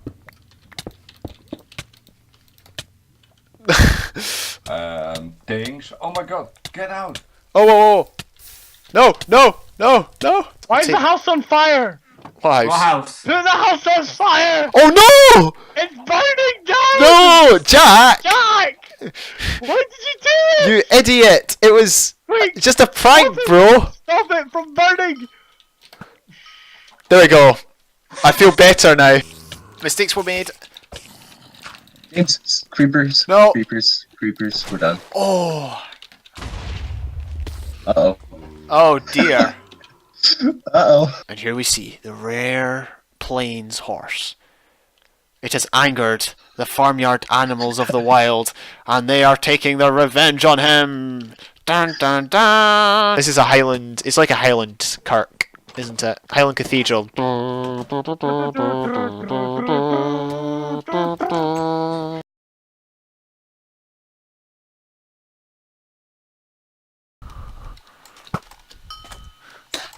Things. Oh my god, get out! Oh, whoa, whoa! No, no, no, no! Why is the house on fire? What house? house? There's a house on fire! Oh no! It's burning down! No! Jack! Jack! Why did you do it? You idiot! It was Wait, just a prank, bro! Stop it from burning! There we go. I feel better now. Mistakes were made. James, creepers. No. Creepers. Creepers. We're done. Oh. Uh-oh. Oh dear. Uh-oh. And here we see the rare plains horse. It has angered the farmyard animals of the wild, and they are taking their revenge on him. Dun dun dun. This is a Highland. It's like a Highland kirk, isn't it? Highland Cathedral.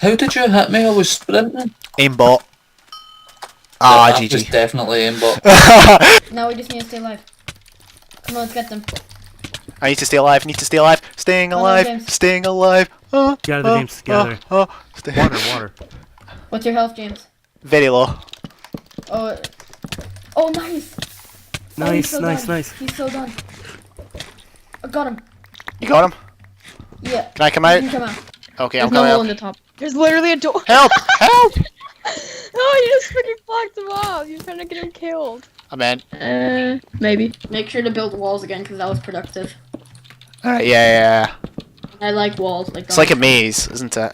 How did you hit me? I was sprinting. Aimbot. Ah, That was GG. definitely aimbot. Now we just need to stay alive. Come on, let's get them. I need to stay alive. Need to stay alive. Staying Oh, no, alive. James. Staying alive. Gather, James, gather. Water. What's your health, James? Very low. Oh, oh, nice. Oh, he's so Nice. done. He's so done. I got him. You got him? Yeah. Can I come You out? can come out. Okay, There's I'm no coming hole out. in the top. There's literally a door. Help! Help! Oh, you just freaking blocked him off. You're trying to get him killed. I'm in. Maybe. Make sure to build walls again, because that was productive. Alright, yeah. I like walls like that. It's like a maze, isn't it?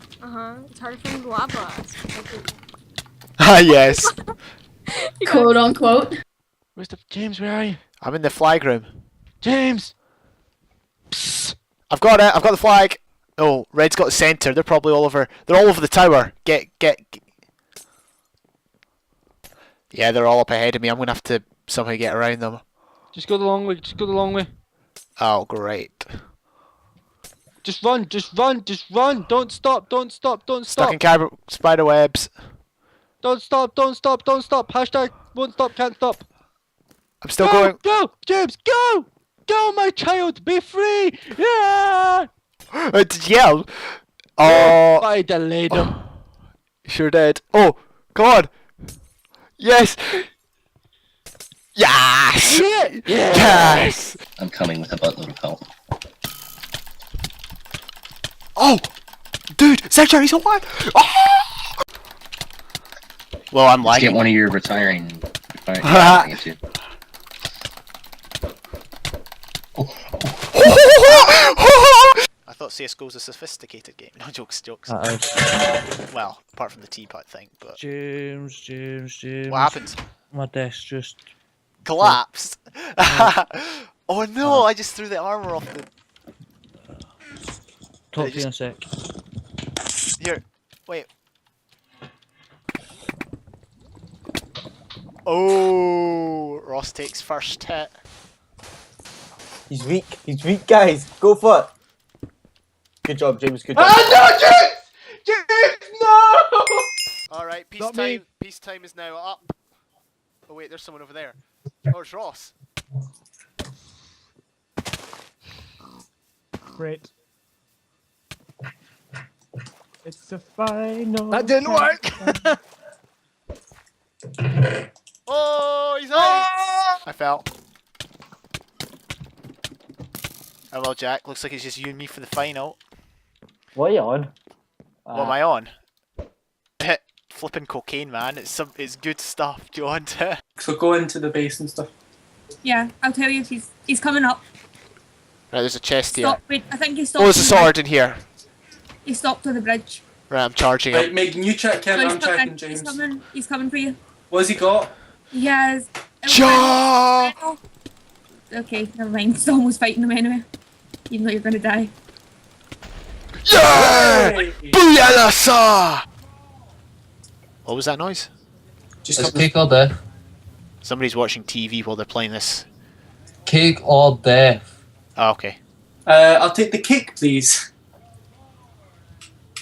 It's hard to find lava. Ah, yes. Quote unquote. James, where are you? I'm in the flag room. James! Psst. I've got it. I've got the flag. Oh, red's got the centre. They're probably all over. They're all over the tower. Get. Yeah, they're all up ahead of me. I'm gonna have to somehow get around them. Just go the long way. Oh, great. Just run. Don't stop. Stuck in spider webs. Don't stop. Hashtag won't stop, can't stop. I'm still going. Go, James, go! Go, my child, be free! Yeah! Did you yell? Oh. I delayed him. Sure did. Oh, come on. Yes. Yes. Yes. I'm coming with a buttload of help. Oh, dude, Sanctuary's alive. Oh! Well, I'm lagging. Get one of your retiring. I get you. I thought CSGO was a sophisticated game. No, jokes. Well, apart from the teapot thing, but... James. What happened? My desk just Collapsed? Oh no, I just threw the armor off the... Talk to you in a sec. Here, wait. Oh, Ross takes first hit. He's weak, guys. Go for it. Good job, James. Good job. job. No, James! James, no! Alright, peace Not time. me. Peace time is now up. Oh wait, there's someone over there. Oh, it's Ross. Great. It's the final. That didn't work. Oh, he's out! I fell. Oh well, Jack. Looks like it's just you and me for the final. What are you on? What am I on? Flipping cocaine, man. It's good stuff. Do you want it? So go into the base and stuff. Yeah, I'll tell you if he's coming up. Right, there's a chest here. Stop, wait, I think he stopped. Oh, there's a sword in here. He stopped on the bridge. Right, I'm charging Right, him. Megan, you check him, No, I'm checking James. He's coming for you. What's he got? He has... Ja! Okay, never mind. He's almost fighting him anyway. Even though you're gonna die. Yeah! Booyah! What was that noise? It's cake or death. Somebody's watching TV while they're playing this. Cake or death. Oh, okay. I'll take the cake, please.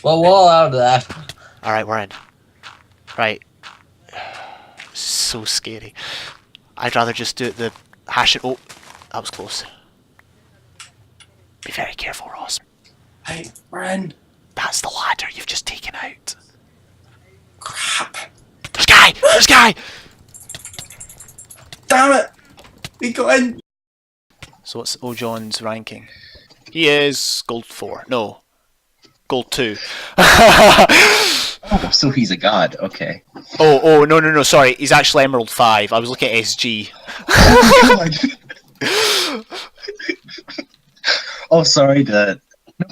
Well, what out of that? Alright, we're in. Right. So scary. I'd rather just do it the hash it. Oh, that was close. Be very careful, Ross. Hey, we're in. That's the ladder you've just taken out. Crap. There's a guy! There's a guy! Damn it! We got in. So what's O'John's ranking? He is gold 4. No. Gold 2. Oh, so he's a god. Okay. Oh, no, sorry. He's actually Emerald 5. I was looking at SG. Oh, God. Oh, sorry, no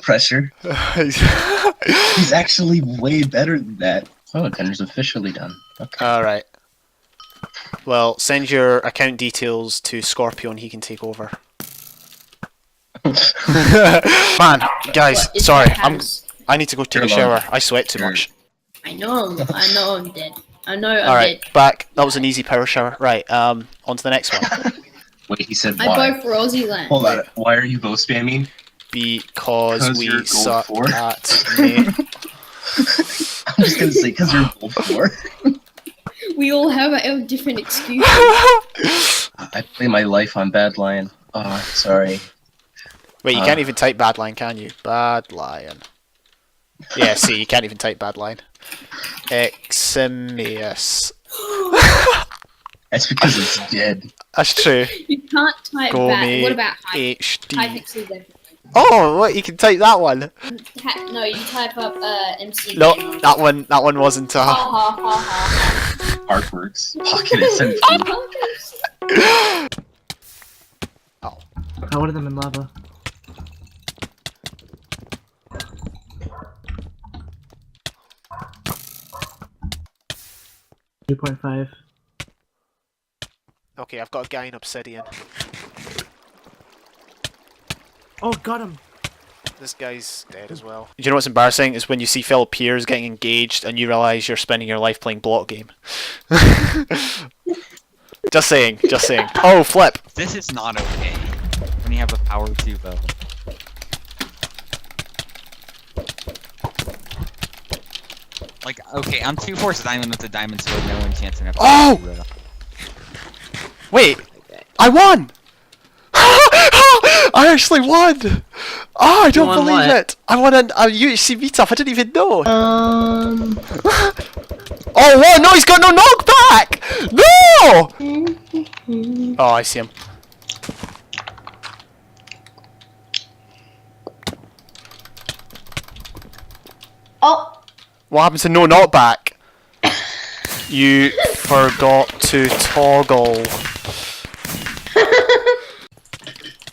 pressure. He's actually way better than that. Oh, Gunner's officially done. Okay. Alright. Well, send your account details to Scorpio and he can take over. Man, guys, sorry. I need to go take a shower. I sweat too much. I know I'm dead. I know I'm Alright, dead. back. That was an easy power shower. Right, on to the next one. Wait, he said I why? go for Aussie land. Hold on. Why are you both spamming? Because you're we gold suck 4? at me. I'm just gonna say because you're gold 4. We all have our different excuses. I play my life on Bad Lion. Oh, sorry. Wait, you can't even type Bad Lion, can you? Bad Lion. Yeah, see, you can't even type Bad Lion. Eximius. That's because it's dead. That's true. You can't type that. What about HD. Hypixel definitely. Oh, what? You can type that one. No, you type up MC. No, that one wasn't. Ha ha ha ha. Artworks. Pocket SMP. I wanted them in lava. .5. Okay, I've got a guy in Obsidian. Oh, got him. This guy's dead as well. Do you know what's embarrassing? Is when you see fellow peers getting engaged and you realise you're spending your life playing block game. Just saying, just saying. Oh, flip! This is not okay. When you have a power 2 bow. Like, okay, I'm 2 force diamond with the diamond sword, no enchantment. Oh! Wait! I won! I actually won! Oh, I don't believe it! I won a UHC meetup, I didn't even know! Oh, whoa, no, he's got no knockback! No! Oh, I see him. Oh! What happened to no knockback? You forgot to toggle.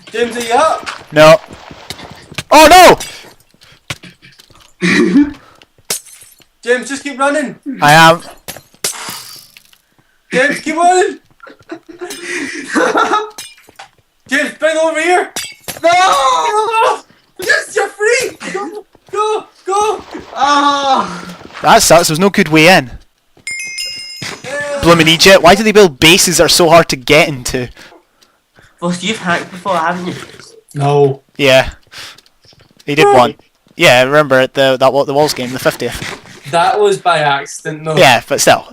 James, are you up? No. Oh no! James, just keep running. I am. James, keep running. James, bring over here. No! Yes, you're free. Go, go, go. Ah! That sucks, there's no good way in. Bloomin' Egypt, why do they build bases that are so hard to get into? Well, you've hacked before, haven't you? No. Yeah. He did one. Yeah, remember the walls game, the 50th. That was by accident, though. Yeah, but still,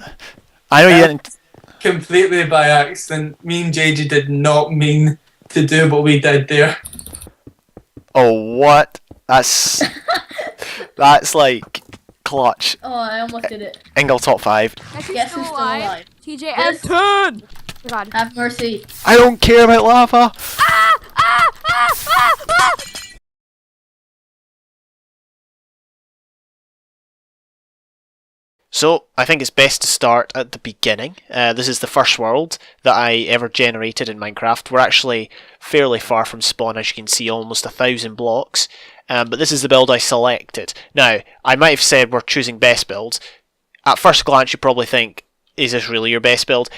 I know you didn't. Completely by accident. Me and JJ did not mean to do what we did there. Oh, what? That's like clutch. Oh, I almost did it. Engel top 5. Guess who's still alive? TJ Yes. and turn. Oh God. Have mercy. I don't care about lava. So, I think it's best to start at the beginning. This is the first world that I ever generated in Minecraft. We're actually fairly far from spawn, as you can see, almost 1,000 blocks. But this is the build I selected. Now, I might have said we're choosing best builds. At first glance, you probably think, is this really your best build?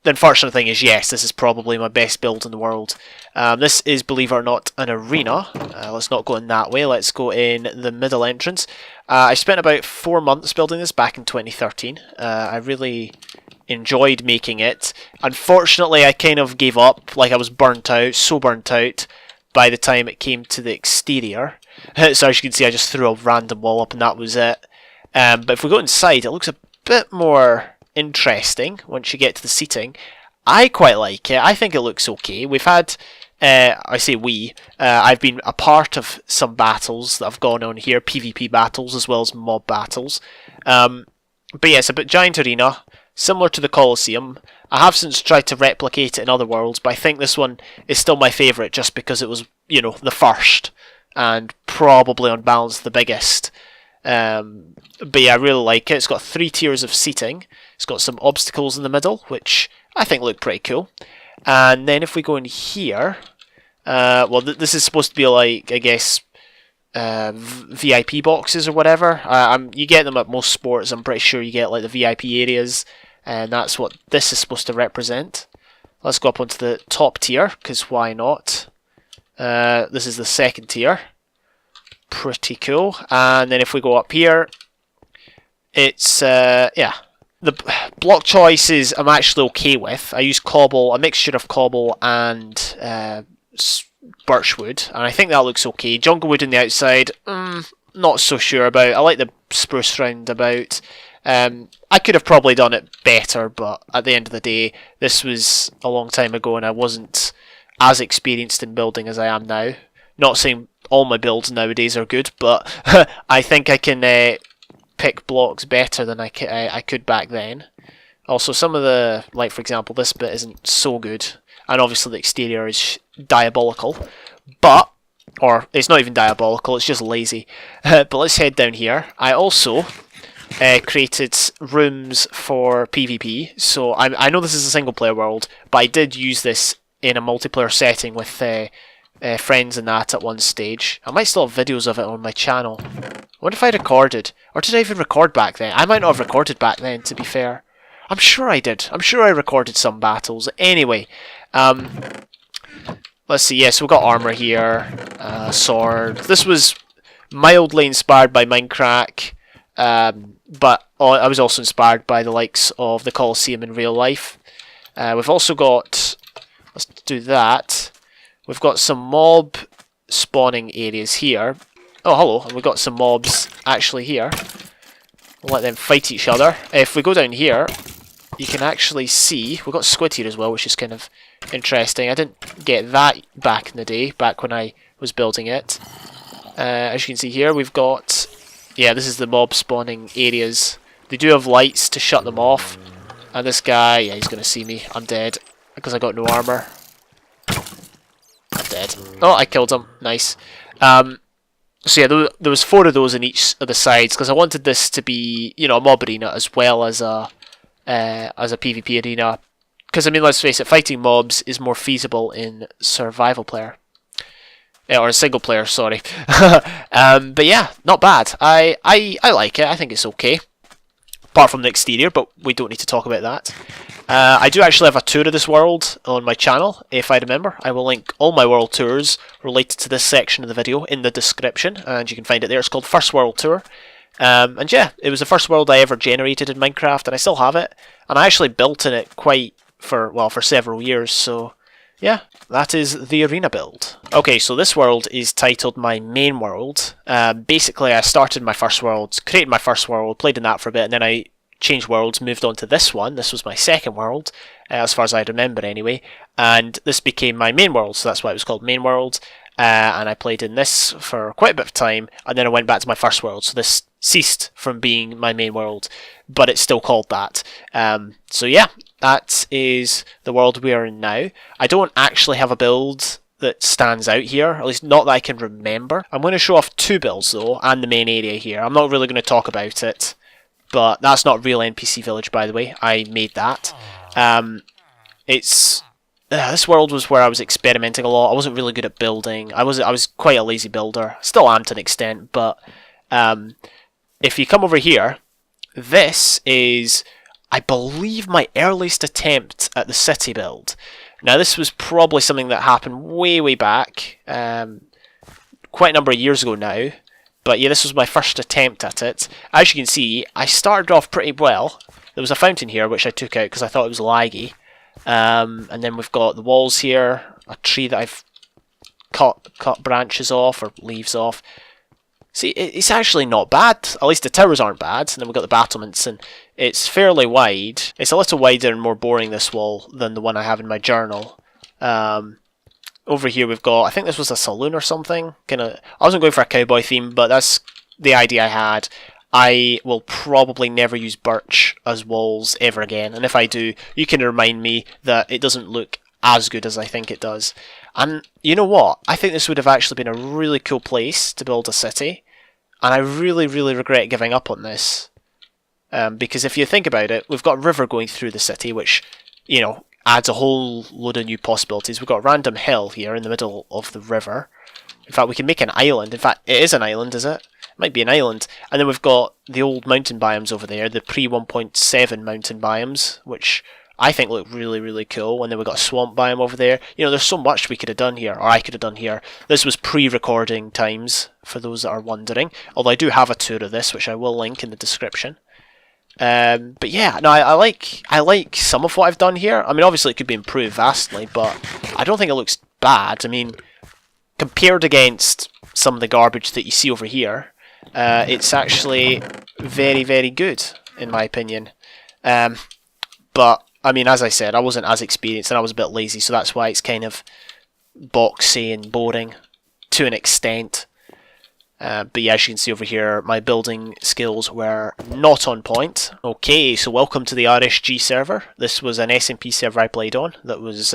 The unfortunate thing is, yes, this is probably my best build in the world. This is, believe it or not, an arena. Let's not go in that way, let's go in the middle entrance. I spent about 4 months building this back in 2013. I really enjoyed making it. Unfortunately, I kind of gave up, like I was burnt out, so burnt out by the time it came to the exterior. So as you can see, I just threw a random wall up and that was it. But if we go inside, it looks a bit more interesting once you get to the seating. I quite like it. I think it looks okay. We've had, I say we, I've been a part of some battles that have gone on here, PvP battles as well as mob battles. But yeah, it's a bit giant arena, similar to the Colosseum. I have since tried to replicate it in other worlds, but I think this one is still my favourite just because it was, you know, the first and probably on balance the biggest. But yeah, I really like it. It's got 3 tiers of seating. It's got some obstacles in the middle, which I think look pretty cool. And then if we go in here, well, this is supposed to be like, I guess, VIP boxes or whatever. You get them at most sports. I'm pretty sure you get like the VIP areas, and that's what this is supposed to represent. Let's go up onto the top tier, because why not? This is the second tier. Pretty cool. And then if we go up here, it's yeah, the block choices I'm actually okay with. I use cobble, a mixture of cobble and birchwood, and I think that looks okay. Jungle wood on the outside, not so sure about. I like the spruce round about. I could have probably done it better, but at the end of the day, this was a long time ago and I wasn't as experienced in building as I am now. Not saying all my builds nowadays are good, but I think I can pick blocks better than I could back then. Also, some of the, like for example, this bit isn't so good, and obviously the exterior is diabolical, but, or it's not even diabolical, it's just lazy. But let's head down here. I also created rooms for PvP, so I know this is a single player world, but I did use this in a multiplayer setting with friends and that at one stage. I might still have videos of it on my channel. I wonder if I recorded, or did I even record back then? I might not have recorded back then, to be fair. I'm sure I did. I'm sure I recorded some battles. Anyway, let's see. Yes, we've got armor here, sword. This was mildly inspired by Minecraft, but I was also inspired by the likes of the Colosseum in real life. We've also got, let's do that. We've got some mob spawning areas here. Oh, hello, and we've got some mobs actually here. We'll let them fight each other. If we go down here, you can actually see, we've got squid here as well, which is kind of interesting. I didn't get that back in the day, back when I was building it. As you can see here, we've got, yeah, this is the mob spawning areas. They do have lights to shut them off. And this guy, yeah, he's going to see me. I'm dead, because I got no armor. I'm dead. Oh, I killed him. Nice. So yeah, there was 4 of those in each of the sides, because I wanted this to be, you know, a mob arena as well as a PvP arena. Because, I mean, let's face it, fighting mobs is more feasible in survival player. Or a single player, sorry. But yeah, not bad. I like it. I think it's okay. Apart from the exterior, but we don't need to talk about that. I do actually have a tour of this world on my channel, if I remember. I will link all my world tours related to this section of the video in the description, and you can find it there. It's called First World Tour. And yeah, it was the first world I ever generated in Minecraft, and I still have it. And I actually built in it quite for several years, so yeah, that is the arena build. Okay, so this world is titled my main world. Basically, I started my first world, created my first world, played in that for a bit, and then I changed worlds, moved on to this one. This was my second world, as far as I remember anyway, and this became my main world, so that's why it was called main world. And I played in this for quite a bit of time, and then I went back to my first world, so this ceased from being my main world, but it's still called that. So yeah, that is the world we are in now. I don't actually have a build that stands out here, at least not that I can remember. I'm going to show off two builds though, and the main area here. I'm not really going to talk about it, but that's not real NPC village, by the way. I made that. This world was where I was experimenting a lot. I wasn't really good at building. I was quite a lazy builder. Still am to an extent, but if you come over here, this is, I believe, my earliest attempt at the city build. Now, this was probably something that happened way back, quite a number of years ago now. But yeah, this was my first attempt at it. As you can see, I started off pretty well. There was a fountain here, which I took out because I thought it was laggy. And then we've got the walls here, a tree that I've cut branches off or leaves off. See, it's actually not bad. At least the towers aren't bad. And then we've got the battlements, and it's fairly wide. It's a little wider and more boring, this wall, than the one I have in my journal. Over here we've got, I think this was a saloon or something. I wasn't going for a cowboy theme, but that's the idea I had. I will probably never use birch as walls ever again, and if I do, you can remind me that it doesn't look as good as I think it does. And you know what? I think this would have actually been a really cool place to build a city, and I really regret giving up on this. Because if you think about it, we've got a river going through the city, which, you know, adds a whole load of new possibilities. We've got a random hill here in the middle of the river. In fact, we can make an island. In fact, it is an island, is it? It might be an island. And then we've got the old mountain biomes over there, the pre-1.7 mountain biomes, which I think look really cool. And then we've got a swamp biome over there. You know, there's so much we could have done here, or I could have done here. This was pre-recording times, for those that are wondering. Although I do have a tour of this, which I will link in the description. But yeah, no, I like some of what I've done here. I mean, obviously it could be improved vastly, but I don't think it looks bad. I mean, compared against some of the garbage that you see over here, it's actually very good, in my opinion. But, I mean, as I said, I wasn't as experienced and I was a bit lazy, so that's why it's kind of boxy and boring to an extent. But yeah, as you can see over here, my building skills were not on point. Okay, so welcome to the RSG server. This was an SMP server I played on that was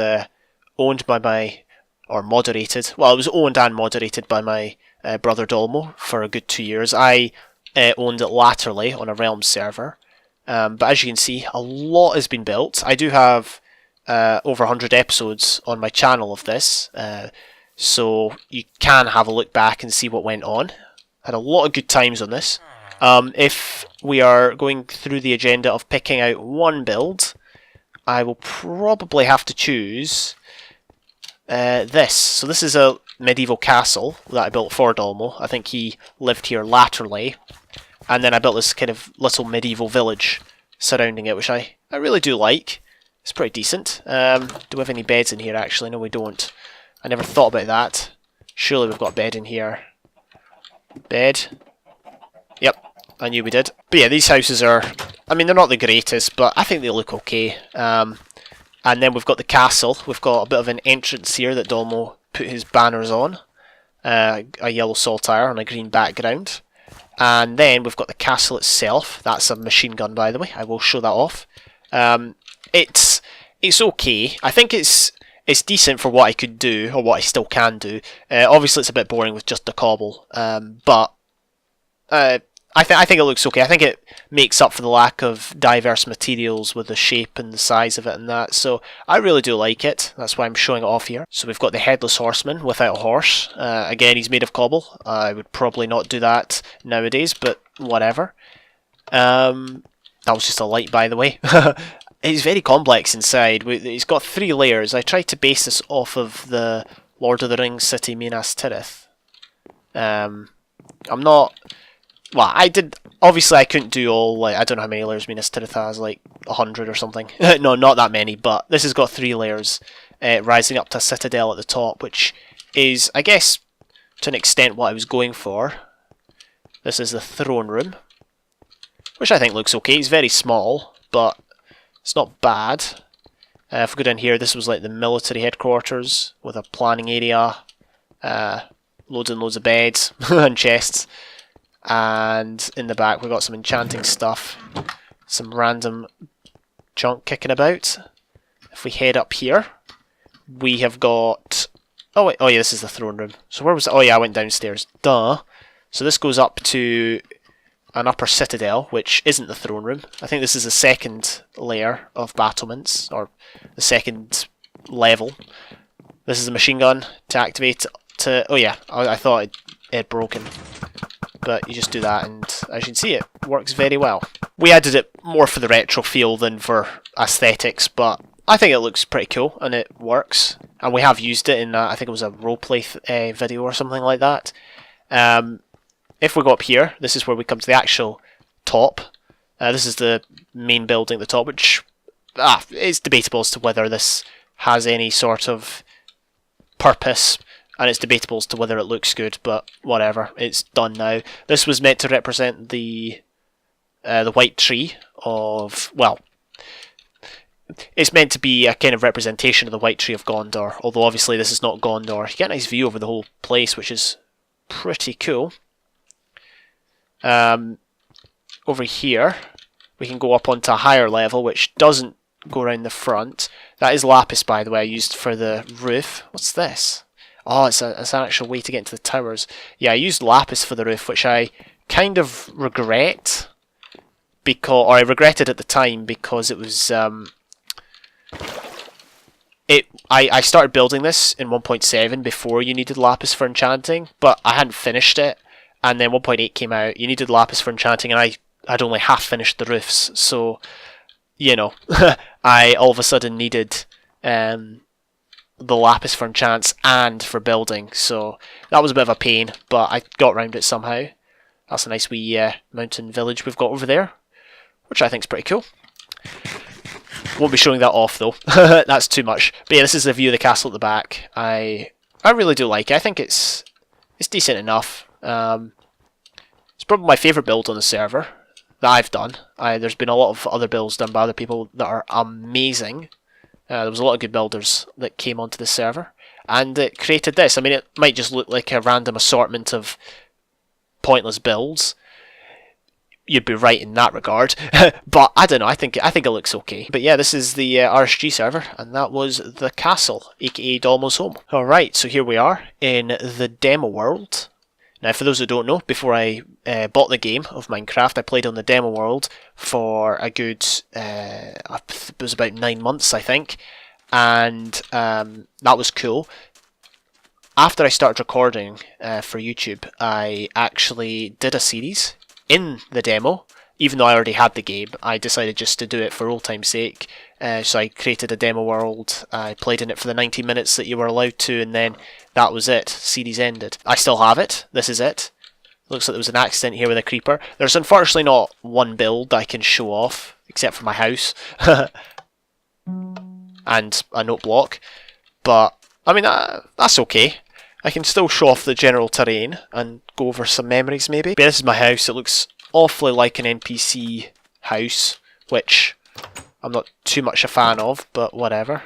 owned by or moderated. Well, it was owned and moderated by my brother Dolmo for a good 2 years. I owned it laterally on a Realms server. But as you can see, a lot has been built. I do have over 100 episodes on my channel of this. So you can have a look back and see what went on. Had a lot of good times on this. If we are going through the agenda of picking out one build, I will probably have to choose this. So this is a medieval castle that I built for Dolmo. I think he lived here laterally. And then I built this kind of little medieval village surrounding it, which I really do like. It's pretty decent. Do we have any beds in here actually? No, we don't. I never thought about that. Surely we've got a bed in here. Bed. Yep, I knew we did. But yeah, these houses are, I mean, they're not the greatest, but I think they look okay. And then we've got the castle. We've got a bit of an entrance here that Dolmo put his banners on. A yellow saltire on a green background. And then we've got the castle itself. That's a machine gun, by the way. I will show that off. It's okay. I think it's decent for what I could do, or what I still can do. Obviously, it's a bit boring with just the cobble, but I think it looks okay. I think it makes up for the lack of diverse materials with the shape and the size of it and that. So I really do like it. That's why I'm showing it off here. So we've got the Headless Horseman without a horse. Again, he's made of cobble. I would probably not do that nowadays, but whatever. That was just a light, by the way. It's very complex inside. It's got 3 layers. I tried to base this off of the Lord of the Rings city, Minas Tirith. I'm not... Well, I did... Obviously, I couldn't do all... Like, I don't know how many layers Minas Tirith has, like 100 or something. No, not that many, but this has got 3 layers. rising up to a citadel at the top, which is, I guess, to an extent what I was going for. This is the throne room, which I think looks okay. It's very small, but it's not bad. If we go down here, this was like the military headquarters with a planning area, loads and loads of beds and chests. And in the back we've got some enchanting stuff, some random junk kicking about. If we head up here, we have got... Oh wait, oh yeah, this is the throne room. So where was it? Oh yeah, I went downstairs. Duh. So this goes up to an upper citadel, which isn't the throne room. I think this is the second layer of battlements, or the second level. This is a machine gun to activate to... Oh yeah, I thought it had broken. But you just do that, and as you can see, it works very well. We added it more for the retro feel than for aesthetics, but I think it looks pretty cool, and it works. And we have used it in, I think it was a roleplay video or something like that. If we go up here, this is where we come to the actual top. This is the main building at the top, which it's debatable as to whether this has any sort of purpose. And it's debatable as to whether it looks good, but whatever, it's done now. This was meant to represent the white tree of, well, it's meant to be a kind of representation of the white tree of Gondor, although obviously this is not Gondor. You get a nice view over the whole place, which is pretty cool. Over here, we can go up onto a higher level, which doesn't go around the front. That is lapis, by the way, I used for the roof. What's this? Oh, it's an actual way to get into the towers. Yeah, I used lapis for the roof, which I kind of regret, or I regretted at the time because it was I started building this in 1.7 before you needed lapis for enchanting, but I hadn't finished it, and then 1.8 came out. You needed lapis for enchanting, and I'd only half finished the roofs, so you know, I all of a sudden needed the lapis for enchants and for building, so that was a bit of a pain, but I got around it somehow. That's a nice wee mountain village we've got over there, which I think is pretty cool. Won't be showing that off though, that's too much. But yeah, this is the view of the castle at the back. I really do like it. I think it's decent enough. It's probably my favourite build on the server that I've done. There's been a lot of other builds done by other people that are amazing. There was a lot of good builders that came onto the server, and it created this. I mean, it might just look like a random assortment of pointless builds. You'd be right in that regard, but I don't know. I think it looks okay. But yeah, this is the RSG server, and that was the castle, aka Dolmo's home. All right, so here we are in the demo world. Now, for those who don't know, before I bought the game of Minecraft, I played on the demo world for a good, it was about 9 months, I think, and that was cool. After I started recording for YouTube, I actually did a series in the demo. Even though I already had the game, I decided just to do it for old time's sake. So I created a demo world, I played in it for the 90 minutes that you were allowed to, and then that was it. Series ended. I still have it. This is it. Looks like there was an accident here with a creeper. There's unfortunately not one build I can show off, except for my house. And a note block. But, I mean, that's okay. I can still show off the general terrain and go over some memories maybe. But this is my house. It looks awfully like an NPC house, which I'm not too much a fan of, but whatever.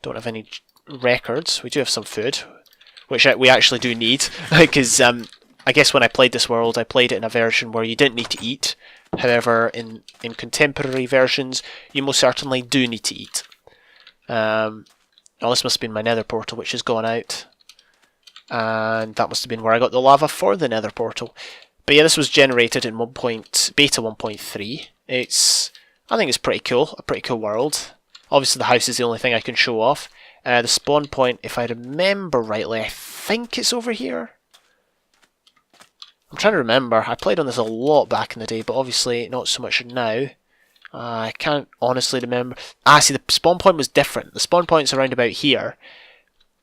Don't have any records. We do have some food, which we actually do need, because I guess when I played this world, I played it in a version where you didn't need to eat. However, in contemporary versions, you most certainly do need to eat. Oh, this must have been my nether portal, which has gone out. And that must have been where I got the lava for the nether portal. But yeah, this was generated in beta 1.3. I think it's pretty cool, a pretty cool world. Obviously the house is the only thing I can show off. The spawn point, if I remember rightly, I think it's over here. I'm trying to remember. I played on this a lot back in the day, but obviously not so much now. I can't honestly remember. See, the spawn point was different. The spawn point's around about here.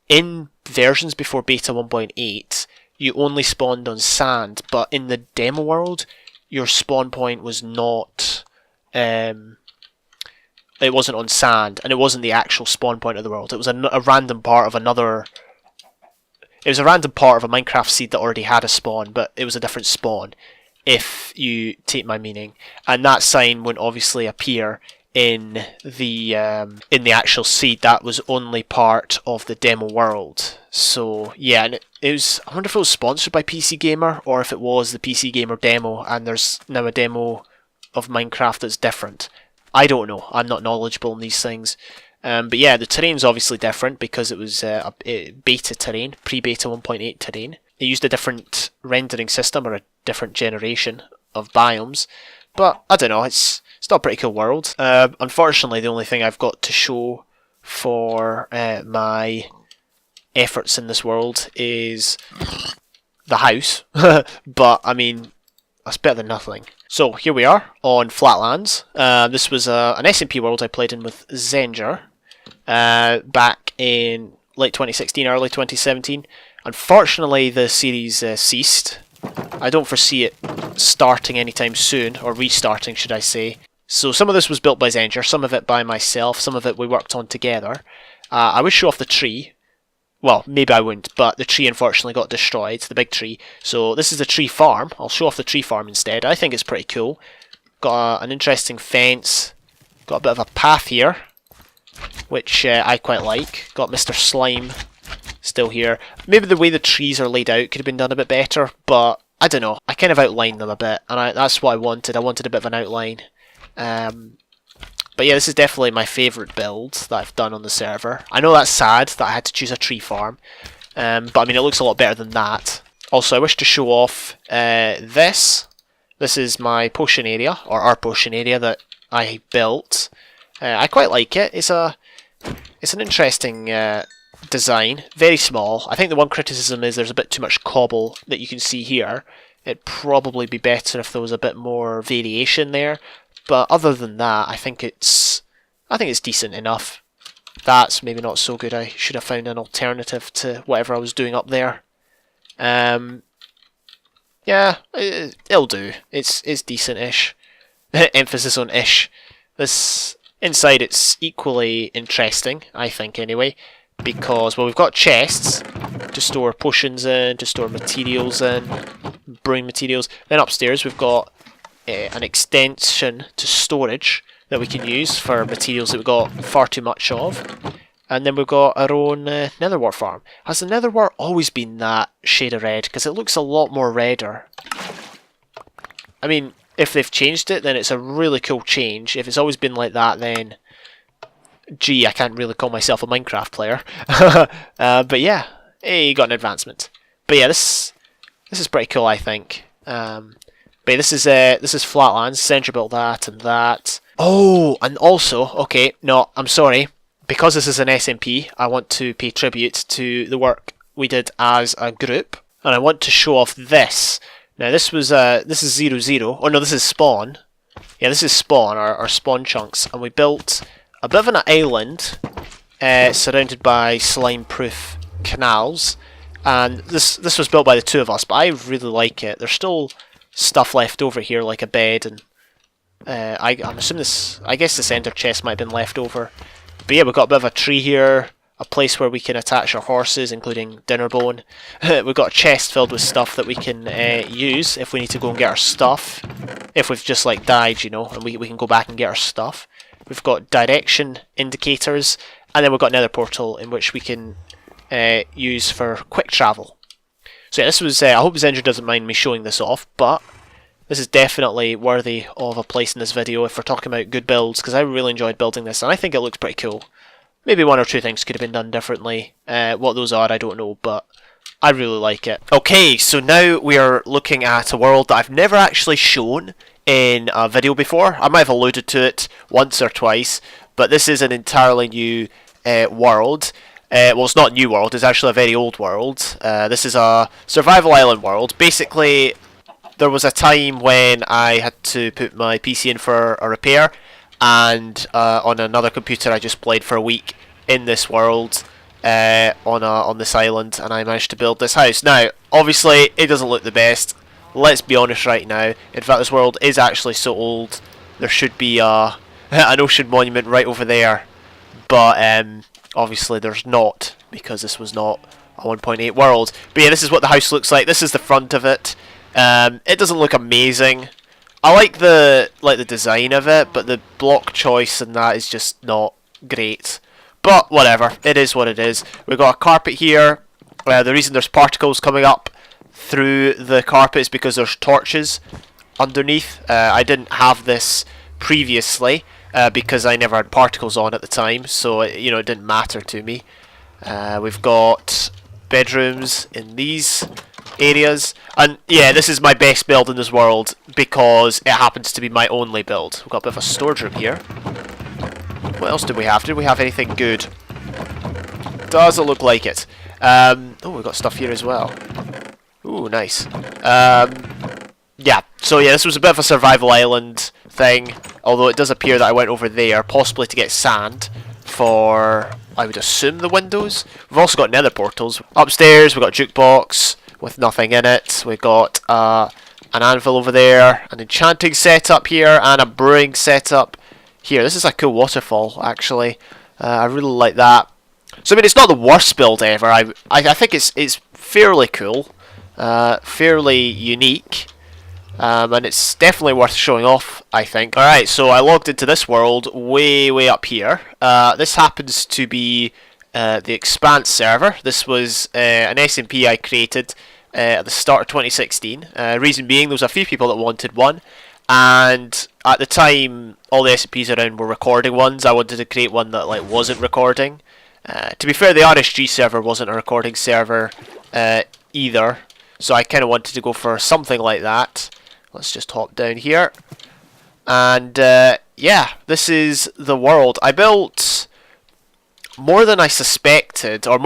In versions before beta 1.8, you only spawned on sand, but in the demo world, your spawn point was not... it it wasn't on sand, and it wasn't the actual spawn point of the world. It was a random part of another. It was a random part of a Minecraft seed that already had a spawn, but it was a different spawn, if you take my meaning. And that sign wouldn't obviously appear in the actual seed. That was only part of the demo world. So yeah, and it was. I wonder if it was sponsored by PC Gamer, or if it was the PC Gamer demo, and there's now a demo of Minecraft that's different. I don't know. I'm not knowledgeable in these things. But yeah, the terrain's obviously different because it was a beta terrain, pre-beta 1.8 terrain. It used a different rendering system, or a different generation of biomes. But I don't know, it's still a pretty cool world. Unfortunately, the only thing I've got to show for my efforts in this world is the house. But I mean, that's better than nothing. So here we are on Flatlands. This was an SMP world I played in with Zenger back in late 2016, early 2017. Unfortunately, the series ceased. I don't foresee it starting anytime soon, or restarting, should I say. So some of this was built by Zenger, some of it by myself, some of it we worked on together. I would show off the tree. Well, maybe I wouldn't, but the tree unfortunately got destroyed, the big tree. So this is the tree farm. I'll show off the tree farm instead. I think it's pretty cool. Got an interesting fence. Got a bit of a path here, which I quite like. Got Mr. Slime still here. Maybe the way the trees are laid out could have been done a bit better, but I don't know. I kind of outlined them a bit, and that's what I wanted. I wanted a bit of an outline. But yeah, this is definitely my favourite build that I've done on the server. I know that's sad that I had to choose a tree farm, but I mean it looks a lot better than that. Also, I wish to show off this. This is my potion area, or our potion area that I built. I quite like it. It's an interesting design, very small. I think the one criticism is there's a bit too much cobble that you can see here. It'd probably be better if there was a bit more variation there. But other than that, I think it's decent enough. That's maybe not so good. I should have found an alternative to whatever I was doing up there. Yeah, it'll do. It's decent-ish. Emphasis on ish. This inside, it's equally interesting, I think anyway, because well, we've got chests to store potions in, to store materials in, brewing materials. Then upstairs we've got an extension to storage that we can use for materials that we've got far too much of. And then we've got our own nether wart farm. Has the nether wart always been that shade of red? Because it looks a lot more redder. I mean, if they've changed it, then it's a really cool change. If it's always been like that, then gee, I can't really call myself a Minecraft player. But yeah, hey, you got an advancement. But yeah, this is pretty cool, I think. But this is Flatlands. Centra built that and that. Oh, and also, okay, no, I'm sorry. Because this is an SMP, I want to pay tribute to the work we did as a group, and I want to show off this. Now this is 0-0. Oh no, this is Spawn. Yeah, this is Spawn, our Spawn chunks, and we built a bit of an island surrounded by slime-proof canals. And this was built by the two of us, but I really like it. There's still stuff left over here, like a bed, and I'm assuming this. I guess this ender chest might have been left over. But yeah, we've got a bit of a tree here, a place where we can attach our horses, including Dinnerbone. We've got a chest filled with stuff that we can use if we need to go and get our stuff. If we've just like died, you know, and we can go back and get our stuff. We've got direction indicators, and then we've got another portal in which we can use for quick travel. So yeah, this was. I hope Zenger doesn't mind me showing this off, but this is definitely worthy of a place in this video if we're talking about good builds, because I really enjoyed building this, and I think it looks pretty cool. Maybe one or two things could have been done differently. What those are, I don't know, but I really like it. Okay, so now we are looking at a world that I've never actually shown in a video before. I might have alluded to it once or twice, but this is an entirely new world. Well, it's not a new world, it's actually a very old world. This is a survival island world. Basically, there was a time when I had to put my PC in for a repair, and on another computer I just played for a week in this world on this island, and I managed to build this house. Now, obviously, it doesn't look the best. Let's be honest right now. In fact, this world is actually so old. There should be a an ocean monument right over there, but obviously there's not, because this was not a 1.8 world. But yeah, this is what the house looks like. This is the front of it. It doesn't look amazing. I like the design of it, but the block choice and that is just not great. But whatever, it is what it is. We've got a carpet here. The reason there's particles coming up through the carpet is because there's torches underneath. I didn't have this previously because I never had particles on at the time, so it didn't matter to me. We've got bedrooms in these areas, and yeah, this is my best build in this world because it happens to be my only build. We've got a bit of a storage room here. What else did we have? Did we have anything good? Doesn't look like it. Oh, we've got stuff here as well. Ooh, nice. Yeah, so yeah, this was a bit of a survival island thing, although it does appear that I went over there, possibly to get sand for, I would assume, the windows. We've also got nether portals. Upstairs, we've got a jukebox with nothing in it. We've got an anvil over there, an enchanting setup here, and a brewing setup here. This is a cool waterfall, actually. I really like that. So, I mean, it's not the worst build ever. I think it's fairly cool, fairly unique, and it's definitely worth showing off, I think. Alright, so I logged into this world way up here. This happens to be the Expanse server. This was an SMP I created at the start of 2016. Reason being, there was a few people that wanted one, and at the time, all the SMPs around were recording ones. I wanted to create one that wasn't recording. To be fair, the RSG server wasn't a recording server either, so I kind of wanted to go for something like that. Let's just hop down here, and yeah, this is the world. I built more than I suspected, or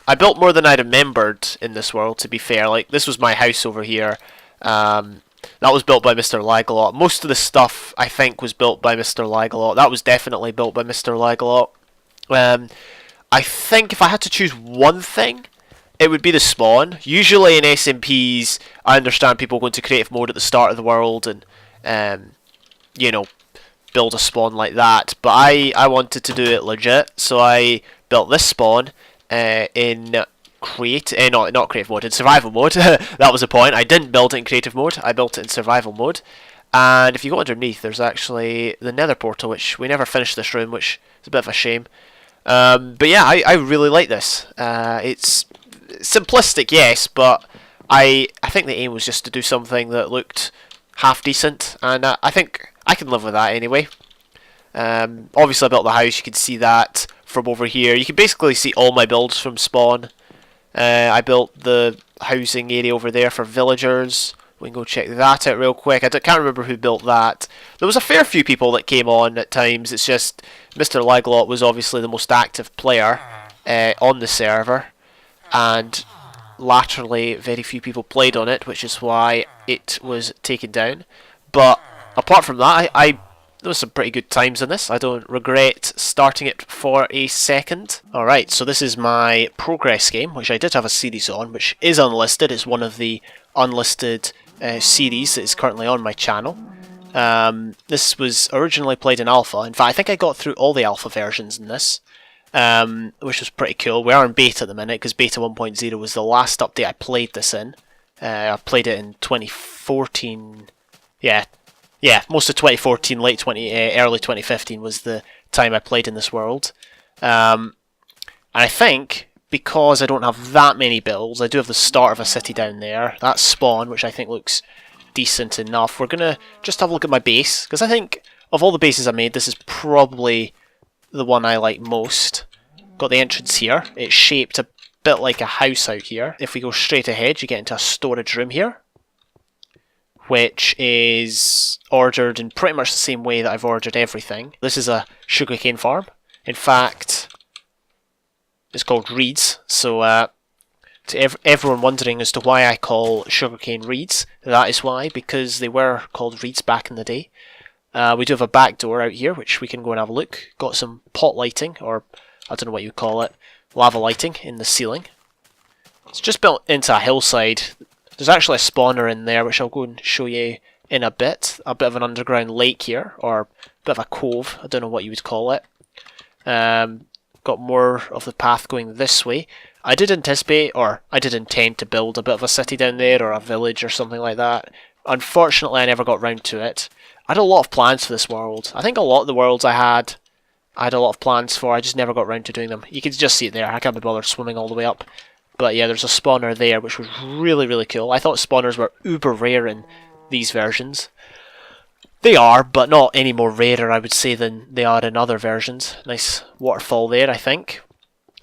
I built more than I remembered in this world, to be fair. This was my house over here. That was built by Mr. Lagalot. Most of the stuff, I think, was built by Mr. Lagalot. That was definitely built by Mr. Lagalot. I think if I had to choose one thing, it would be the spawn. Usually in SMPs, I understand people go into creative mode at the start of the world and, build a spawn like that. But I wanted to do it legit, so I built this spawn in not creative mode, in survival mode. That was the point. I didn't build it in creative mode, I built it in survival mode. And if you go underneath, there's actually the nether portal, which we never finished this room, which is a bit of a shame. But yeah, I really like this. It's simplistic, yes, but I think the aim was just to do something that looked half decent, and I think I can live with that anyway. Obviously I built the house, you can see that from over here. You can basically see all my builds from spawn. I built the housing area over there for villagers. We can go check that out real quick. I can't remember who built that. There was a fair few people that came on at times. It's just Mr. Lagalot was obviously the most active player on the server, and laterally very few people played on it, which is why it was taken down. But apart from that, there was some pretty good times in this. I don't regret starting it for a second. Alright, so this is my progress game, which I did have a series on, which is unlisted. It's one of the unlisted series that is currently on my channel. This was originally played in alpha. In fact, I think I got through all the alpha versions in this, which was pretty cool. We are in beta at the minute, because beta 1.0 was the last update I played this in. I played it in 2014. Yeah, most of 2014, early 2015 was the time I played in this world. And I think, because I don't have that many builds, I do have the start of a city down there. That's spawn, which I think looks decent enough. We're going to just have a look at my base, because I think of all the bases I made, this is probably the one I like most. Got the entrance here. It's shaped a bit like a house out here. If we go straight ahead, you get into a storage room here, which is ordered in pretty much the same way that I've ordered everything. This is a sugarcane farm. In fact, it's called reeds, so to everyone wondering as to why I call sugarcane reeds, that is why, because they were called reeds back in the day. We do have a back door out here, which we can go and have a look. Got some pot lighting, or I don't know what you call it, lava lighting in the ceiling. It's just built into a hillside. There's actually a spawner in there, which I'll go and show you in a bit of an underground lake here, or a bit of a cove, I don't know what you would call it. Got more of the path going this way. I did anticipate, or I did intend to build a bit of a city down there, or a village or something like that. Unfortunately, I never got round to it. I had a lot of plans for this world. I think a lot of the worlds I had a lot of plans for, I just never got round to doing them. You can just see it there, I can't be bothered swimming all the way up. But yeah, there's a spawner there, which was really, really cool. I thought spawners were uber rare in these versions. They are, but not any more rarer, I would say, than they are in other versions. Nice waterfall there, I think.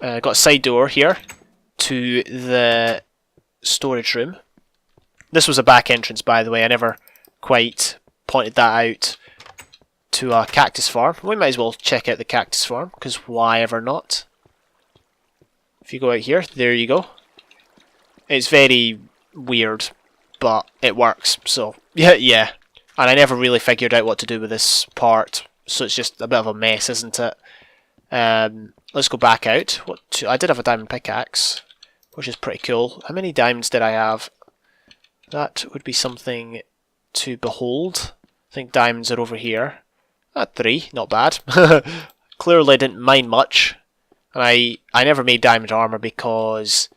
Got a side door here to the storage room. This was a back entrance, by the way. I never quite pointed that out to a cactus farm. We might as well check out the cactus farm, because why ever not? If you go out here, there you go. It's very weird, but it works, so yeah. And I never really figured out what to do with this part, so it's just a bit of a mess, isn't it? Let's go back out. I did have a diamond pickaxe, which is pretty cool. How many diamonds did I have? That would be something to behold. I think diamonds are over here. 3, not bad. Clearly didn't mind much. And I never made diamond armor because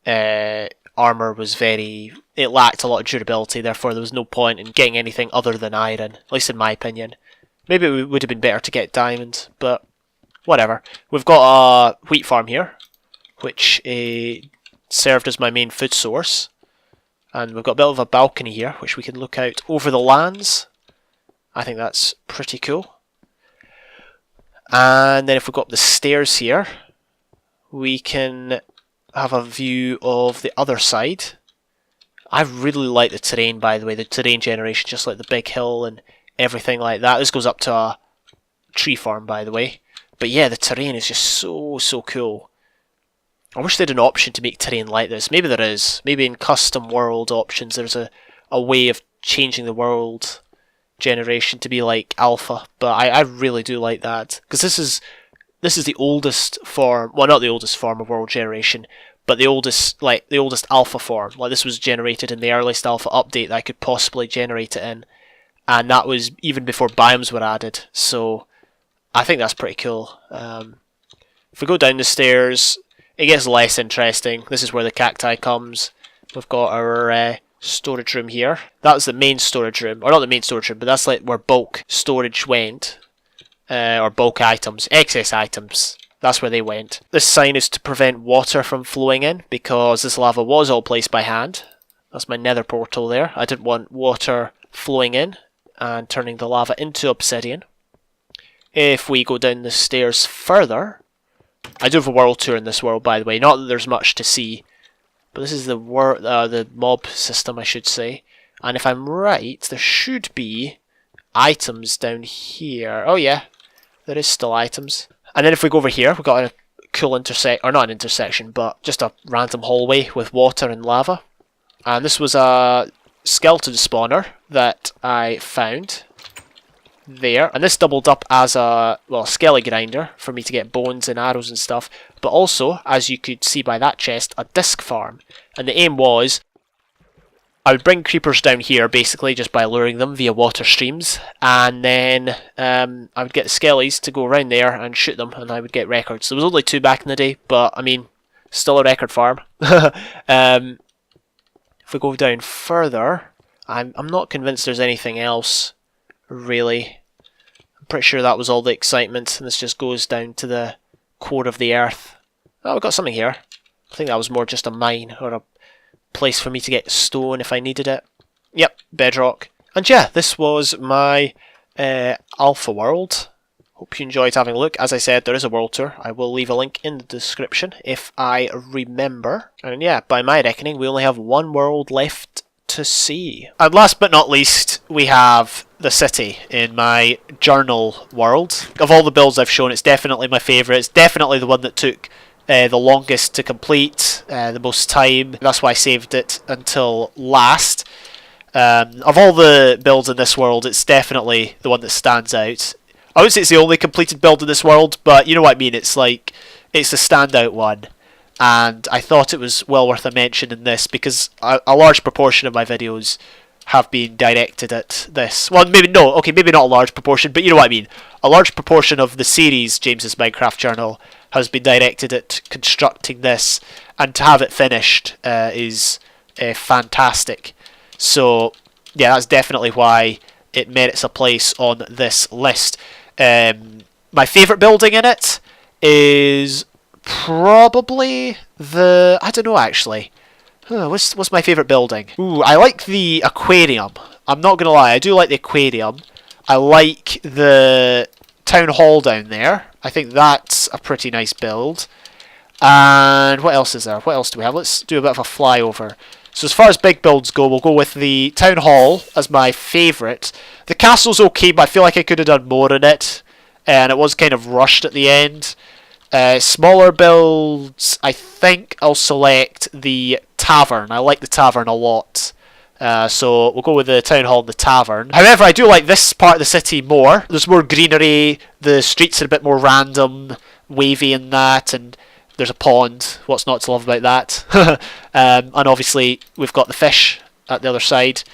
armor was it lacked a lot of durability, therefore there was no point in getting anything other than iron, at least in my opinion. Maybe it would have been better to get diamonds, but whatever. We've got a wheat farm here, which served as my main food source. And we've got a bit of a balcony here, which we can look out over the lands. I think that's pretty cool. And then if we go up the stairs here, we can have a view of the other side. I really like the terrain, by the way, the terrain generation, just like the big hill and everything like that. This goes up to a tree farm, by the way. But yeah, the terrain is just so cool. I wish they had an option to make terrain like this. Maybe there is. Maybe in custom world options there's a way of changing the world generation to be like alpha. But I really do like that. Because this is the oldest form, well, not the oldest form of world generation, but the oldest alpha form. Like, this was generated in the earliest alpha update that I could possibly generate it in. And that was even before biomes were added. So I think that's pretty cool. If we go down the stairs, it gets less interesting. This is where the cacti comes. We've got our storage room here. That was the main storage room, or not the main storage room, but that's like where bulk storage went, or bulk items, excess items. That's where they went. This sign is to prevent water from flowing in, because this lava was all placed by hand. That's my nether portal there. I didn't want water flowing in and turning the lava into obsidian. If we go down the stairs further, I do have a world tour in this world, by the way. Not that there's much to see, but this is the mob system, I should say. And if I'm right, there should be items down here. Oh yeah, there is still items. And then if we go over here, we've got a cool or not an intersection, but just a random hallway with water and lava. And this was a skeleton spawner that I found there, and this doubled up as a skelly grinder for me to get bones and arrows and stuff, but also, as you could see by that chest, a disc farm. And the aim was I would bring creepers down here basically just by luring them via water streams, and then I would get the skellies to go around there and shoot them, and I would get records. There was only 2 back in the day, but I mean, still a record farm. If we go down further, I'm not convinced there's anything else really. I'm pretty sure that was all the excitement, and this just goes down to the core of the earth. Oh, we've got something here. I think that was more just a mine, or a place for me to get stone if I needed it. Yep, bedrock. And yeah, this was my alpha world. Hope you enjoyed having a look. As I said, there is a world tour. I will leave a link in the description if I remember. And yeah, by my reckoning, we only have 1 world left to see. And last but not least, we have the city in my journal world. Of all the builds I've shown, it's definitely my favourite. It's definitely the one that took the longest to complete, the most time. That's why I saved it until last. Of all the builds in this world, it's definitely the one that stands out. I wouldn't say it's the only completed build in this world, but you know what I mean. It's like, it's a standout one. And I thought it was well worth a mention in this, because a large proportion of my videos have been directed at this. Well, maybe no, okay, maybe not a large proportion, but you know what I mean. A large proportion of the series James's Minecraft Journal has been directed at constructing this, and to have it finished is fantastic. So yeah, that's definitely why it merits a place on this list. My favourite building in it is probably the... I don't know actually. What's my favourite building? Ooh, I like the aquarium. I'm not gonna lie, I do like the aquarium. I like the town hall down there. I think that's a pretty nice build. And what else is there? What else do we have? Let's do a bit of a flyover. So as far as big builds go, we'll go with the town hall as my favourite. The castle's okay, but I feel like I could have done more in it, and it was kind of rushed at the end. Smaller builds, I think I'll select the tavern. I like the tavern a lot. So we'll go with the town hall and the tavern. However, I do like this part of the city more. There's more greenery, the streets are a bit more random, wavy in that, and there's a pond. What's not to love about that? And obviously we've got the fish at the other side.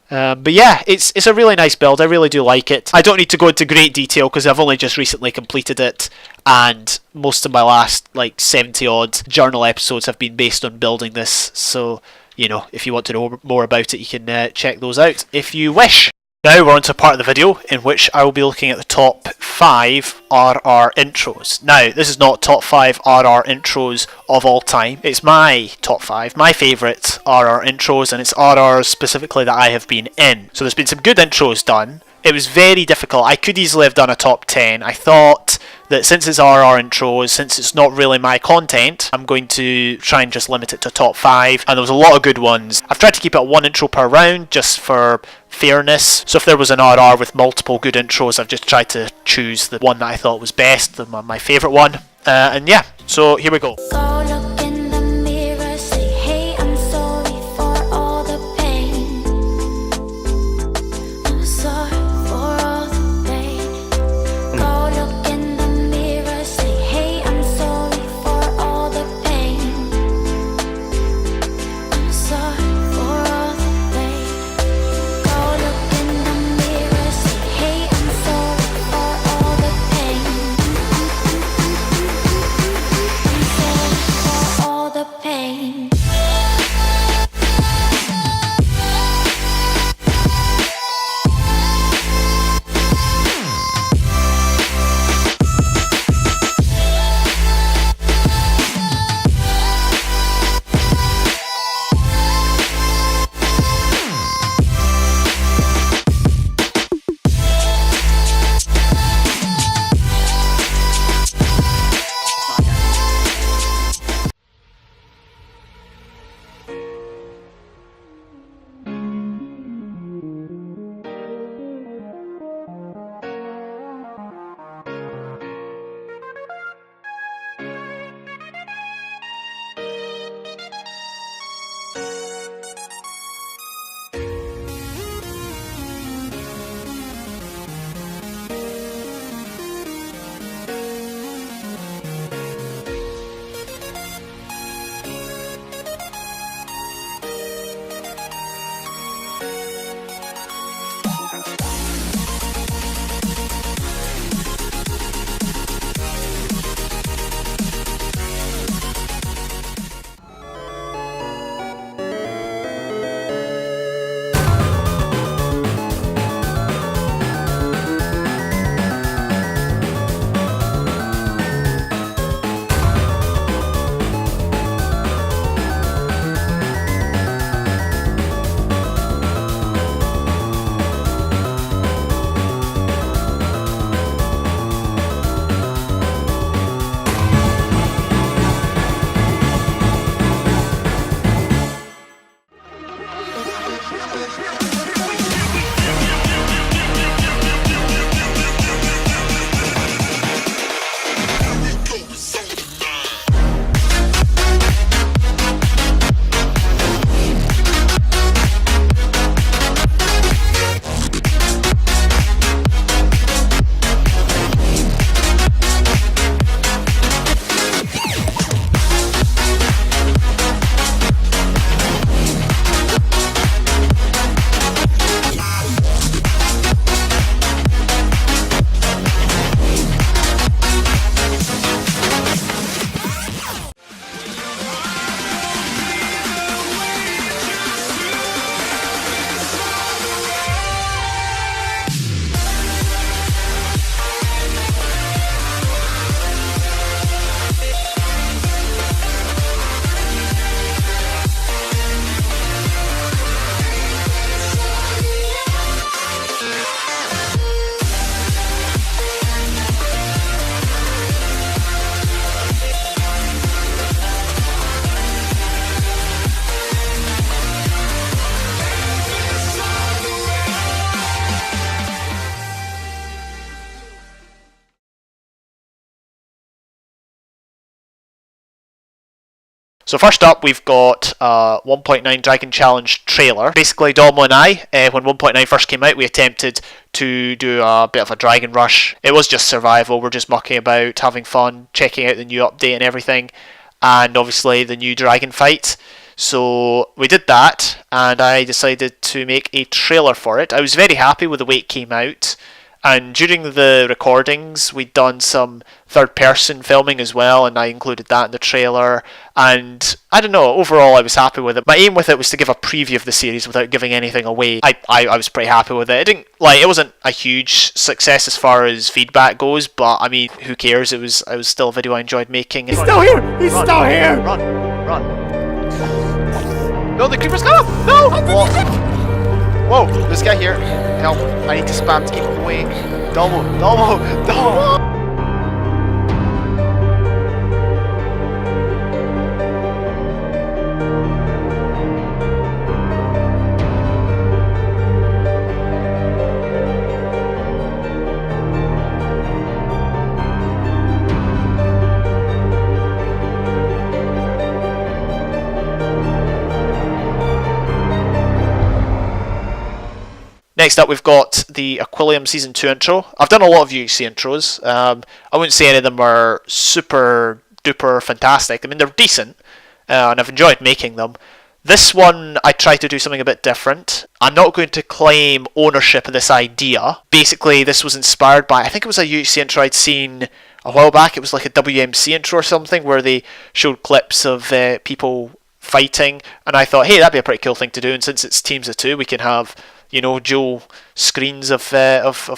But yeah, it's a really nice build. I really do like it. I don't need to go into great detail because I've only just recently completed it, and most of my last like 70 odd journal episodes have been based on building this. So, you know, if you want to know more about it, you can check those out if you wish. Now we're on to a part of the video in which I will be looking at the top 5 RR intros. Now, this is not top 5 RR intros of all time. It's my top 5, my favourite RR intros, and it's RRs specifically that I have been in. So there's been some good intros done. It was very difficult. I could easily have done a top 10. I thought that since it's RR intros, since it's not really my content, I'm going to try and just limit it to top 5. And there was a lot of good ones. I've tried to keep it one intro per round just for fairness. So if there was an RR with multiple good intros, I've just tried to choose the one that I thought was best, my favourite one. And yeah, so here we go. So first up, we've got 1.9 Dragon Challenge trailer. Basically, Domo and I, when 1.9 first came out, we attempted to do a bit of a Dragon Rush. It was just survival. We're just mucking about, having fun, checking out the new update and everything, and obviously the new Dragon fight. So we did that, and I decided to make a trailer for it. I was very happy with the way it came out. And during the recordings, we'd done some third-person filming as well, and I included that in the trailer. And I don't know, overall I was happy with it. My aim with it was to give a preview of the series without giving anything away. I was pretty happy with it. It wasn't a huge success as far as feedback goes, but I mean, who cares? It was still a video I enjoyed making. He's still here! He's still here! Run! No, the creeper's got him! No! What? Whoa, this guy here. Help. I need to spam to keep him away. Domo! Next up, we've got the Aquilium Season 2 intro. I've done a lot of UHC intros. I wouldn't say any of them are super duper fantastic. I mean, they're decent, and I've enjoyed making them. This one, I tried to do something a bit different. I'm not going to claim ownership of this idea. Basically, this was inspired by, I think it was a UHC intro I'd seen a while back. It was like a WMC intro or something, where they showed clips of people fighting, and I thought, hey, that'd be a pretty cool thing to do, and since it's teams of two, we can have, you know, dual screens of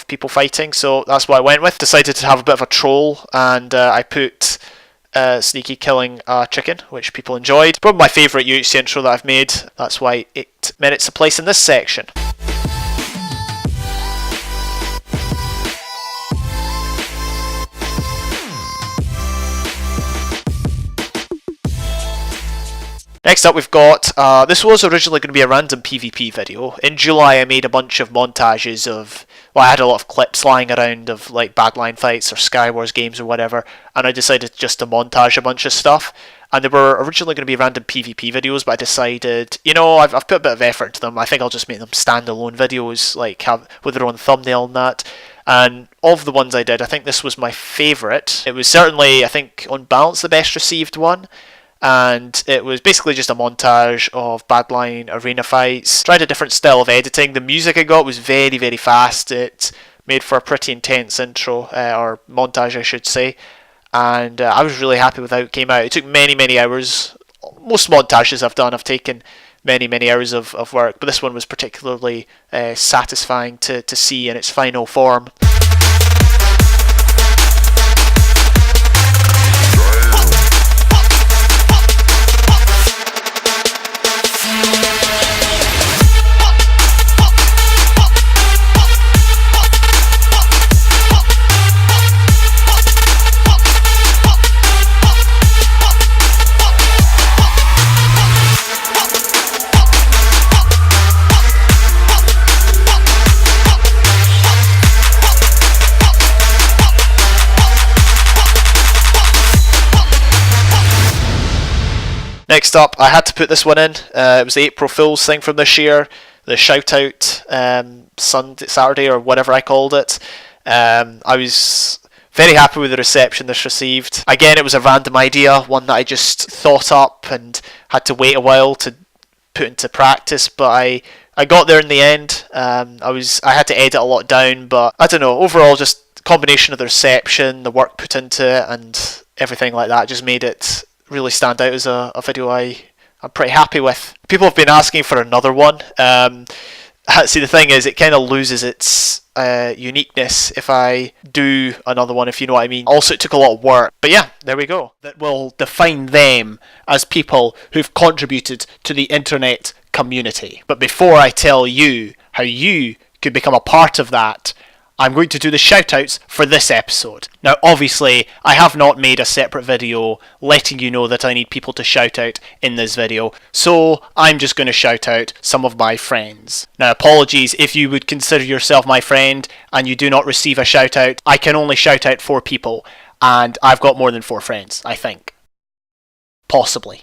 people fighting. So that's what I went with. Decided to have a bit of a troll, and I put Sneaky killing a chicken, which people enjoyed. Probably my favourite UHC intro that I've made. That's why it merits a place in this section. Next up, we've got, this was originally going to be a random PvP video. In July, I made a bunch of montages of, well, I had a lot of clips lying around of like Badline fights or Skywars games or whatever, and I decided just to montage a bunch of stuff. And they were originally going to be random PvP videos, but I decided, you know, I've put a bit of effort into them. I think I'll just make them standalone videos, like with their own thumbnail and that. And of the ones I did, I think this was my favourite. It was certainly, I think, on balance, the best received one. And it was basically just a montage of Badline arena fights. Tried a different style of editing. The music I got was very, very fast. It made for a pretty intense intro, or montage I should say. And I was really happy with how it came out. It took many, many hours. Most montages I've done have taken many, many hours of work, but this one was particularly satisfying to see in its final form. Next up, I had to put this one in. It was the April Fool's thing from this year, the shout out Saturday or whatever I called it. I was very happy with the reception this received. Again, it was a random idea, one that I just thought up and had to wait a while to put into practice, but I got there in the end. I had to edit a lot down, but I don't know, overall just the combination of the reception, the work put into it and everything like that just made it really stand out as a video I'm pretty happy with. People have been asking for another one. See, the thing is, it kind of loses its uniqueness if I do another one, if you know what I mean. Also, it took a lot of work, but yeah, there we go. That will define them as people who've contributed to the internet community. But before I tell you how you could become a part of that, I'm going to do the shoutouts for this episode. Now, obviously, I have not made a separate video letting you know that I need people to shout out in this video, so I'm just going to shout out some of my friends. Now, apologies if you would consider yourself my friend and you do not receive a shout out. I can only shout out 4 people, and I've got more than 4 friends, I think. Possibly.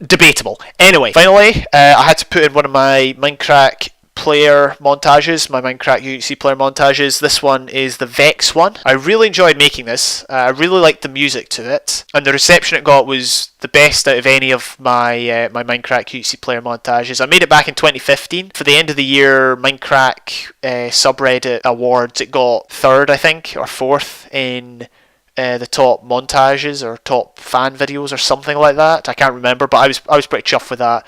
debatable. Anyway, finally, I had to put in one of my Minecraft player montages, my Minecraft UHC player montages. This one is the Vex one. I really enjoyed making this. I really liked the music to it, and the reception it got was the best out of any of my my Minecraft UHC player montages. I made it back in 2015 for the end of the year Minecraft subreddit awards. It got 3rd, I think, or 4th in the top montages or top fan videos or something like that. I can't remember, but I was pretty chuffed with that.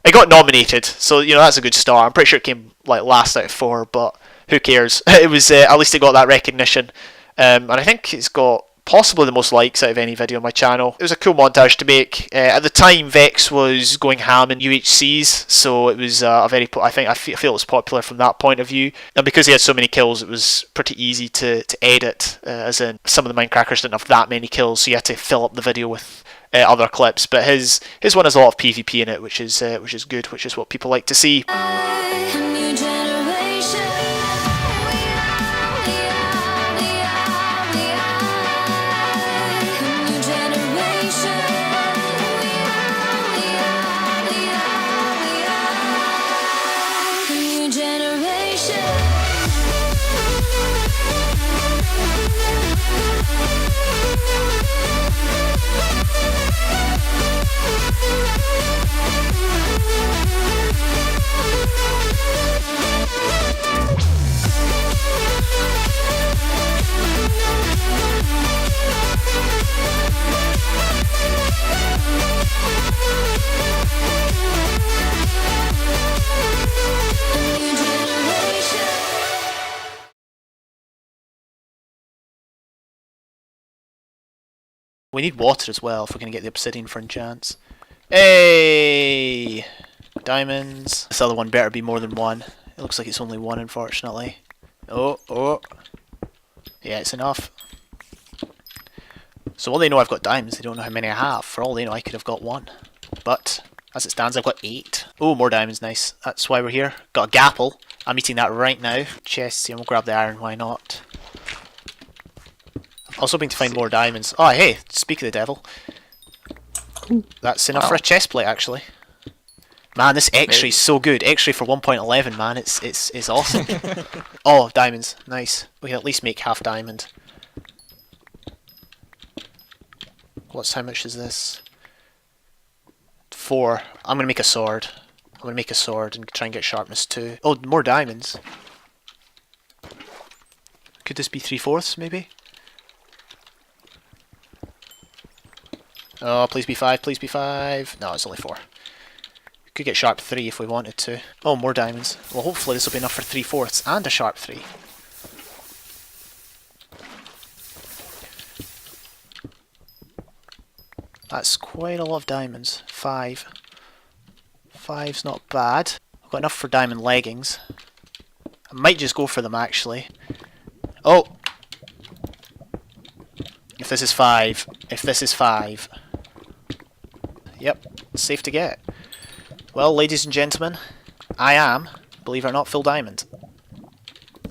It got nominated, so you know that's a good start. I'm pretty sure it came like last out of 4, but who cares? It was at least it got that recognition, and I think it's got possibly the most likes out of any video on my channel. It was a cool montage to make. At the time, Vex was going ham in UHCs, so it was a very. I feel it was popular from that point of view, and because he had so many kills, it was pretty easy to edit. As in, some of the Minecrackers didn't have that many kills, so you had to fill up the video with other clips. But his one has a lot of PvP in it, which is good, which is what people like to see. We need water as well if we're going to get the obsidian for enchants. Hey! Diamonds. This other one better be more than 1. It looks like it's only 1, unfortunately. Oh. Yeah, it's enough. So all they know I've got diamonds, they don't know how many I have. For all they know I could have got 1. But, as it stands, I've got 8. Oh, more diamonds, nice. That's why we're here. Got a gapple. I'm eating that right now. Chests, and we'll grab the iron, why not? I was hoping to find more diamonds. Oh, hey, speak of the devil. That's enough for a chest plate, actually. Man, this X-ray is so good. X-ray for 1.11, man, it's awesome. Oh, diamonds, nice. We can at least make half diamond. How much is this? 4. I'm gonna make a sword. I'm gonna make a sword and try and get sharpness 2. Oh, more diamonds. Could this be 3/4, maybe? Oh, please be 5, please be 5. No, it's only 4. We could get sharp 3 if we wanted to. Oh, more diamonds. Well, hopefully this will be enough for 3/4 and a sharp 3. That's quite a lot of diamonds. 5. 5's not bad. I've got enough for diamond leggings. I might just go for them, actually. Oh! If this is 5. If this is 5. Yep, safe to get. Well, ladies and gentlemen, I am, believe it or not, full diamond.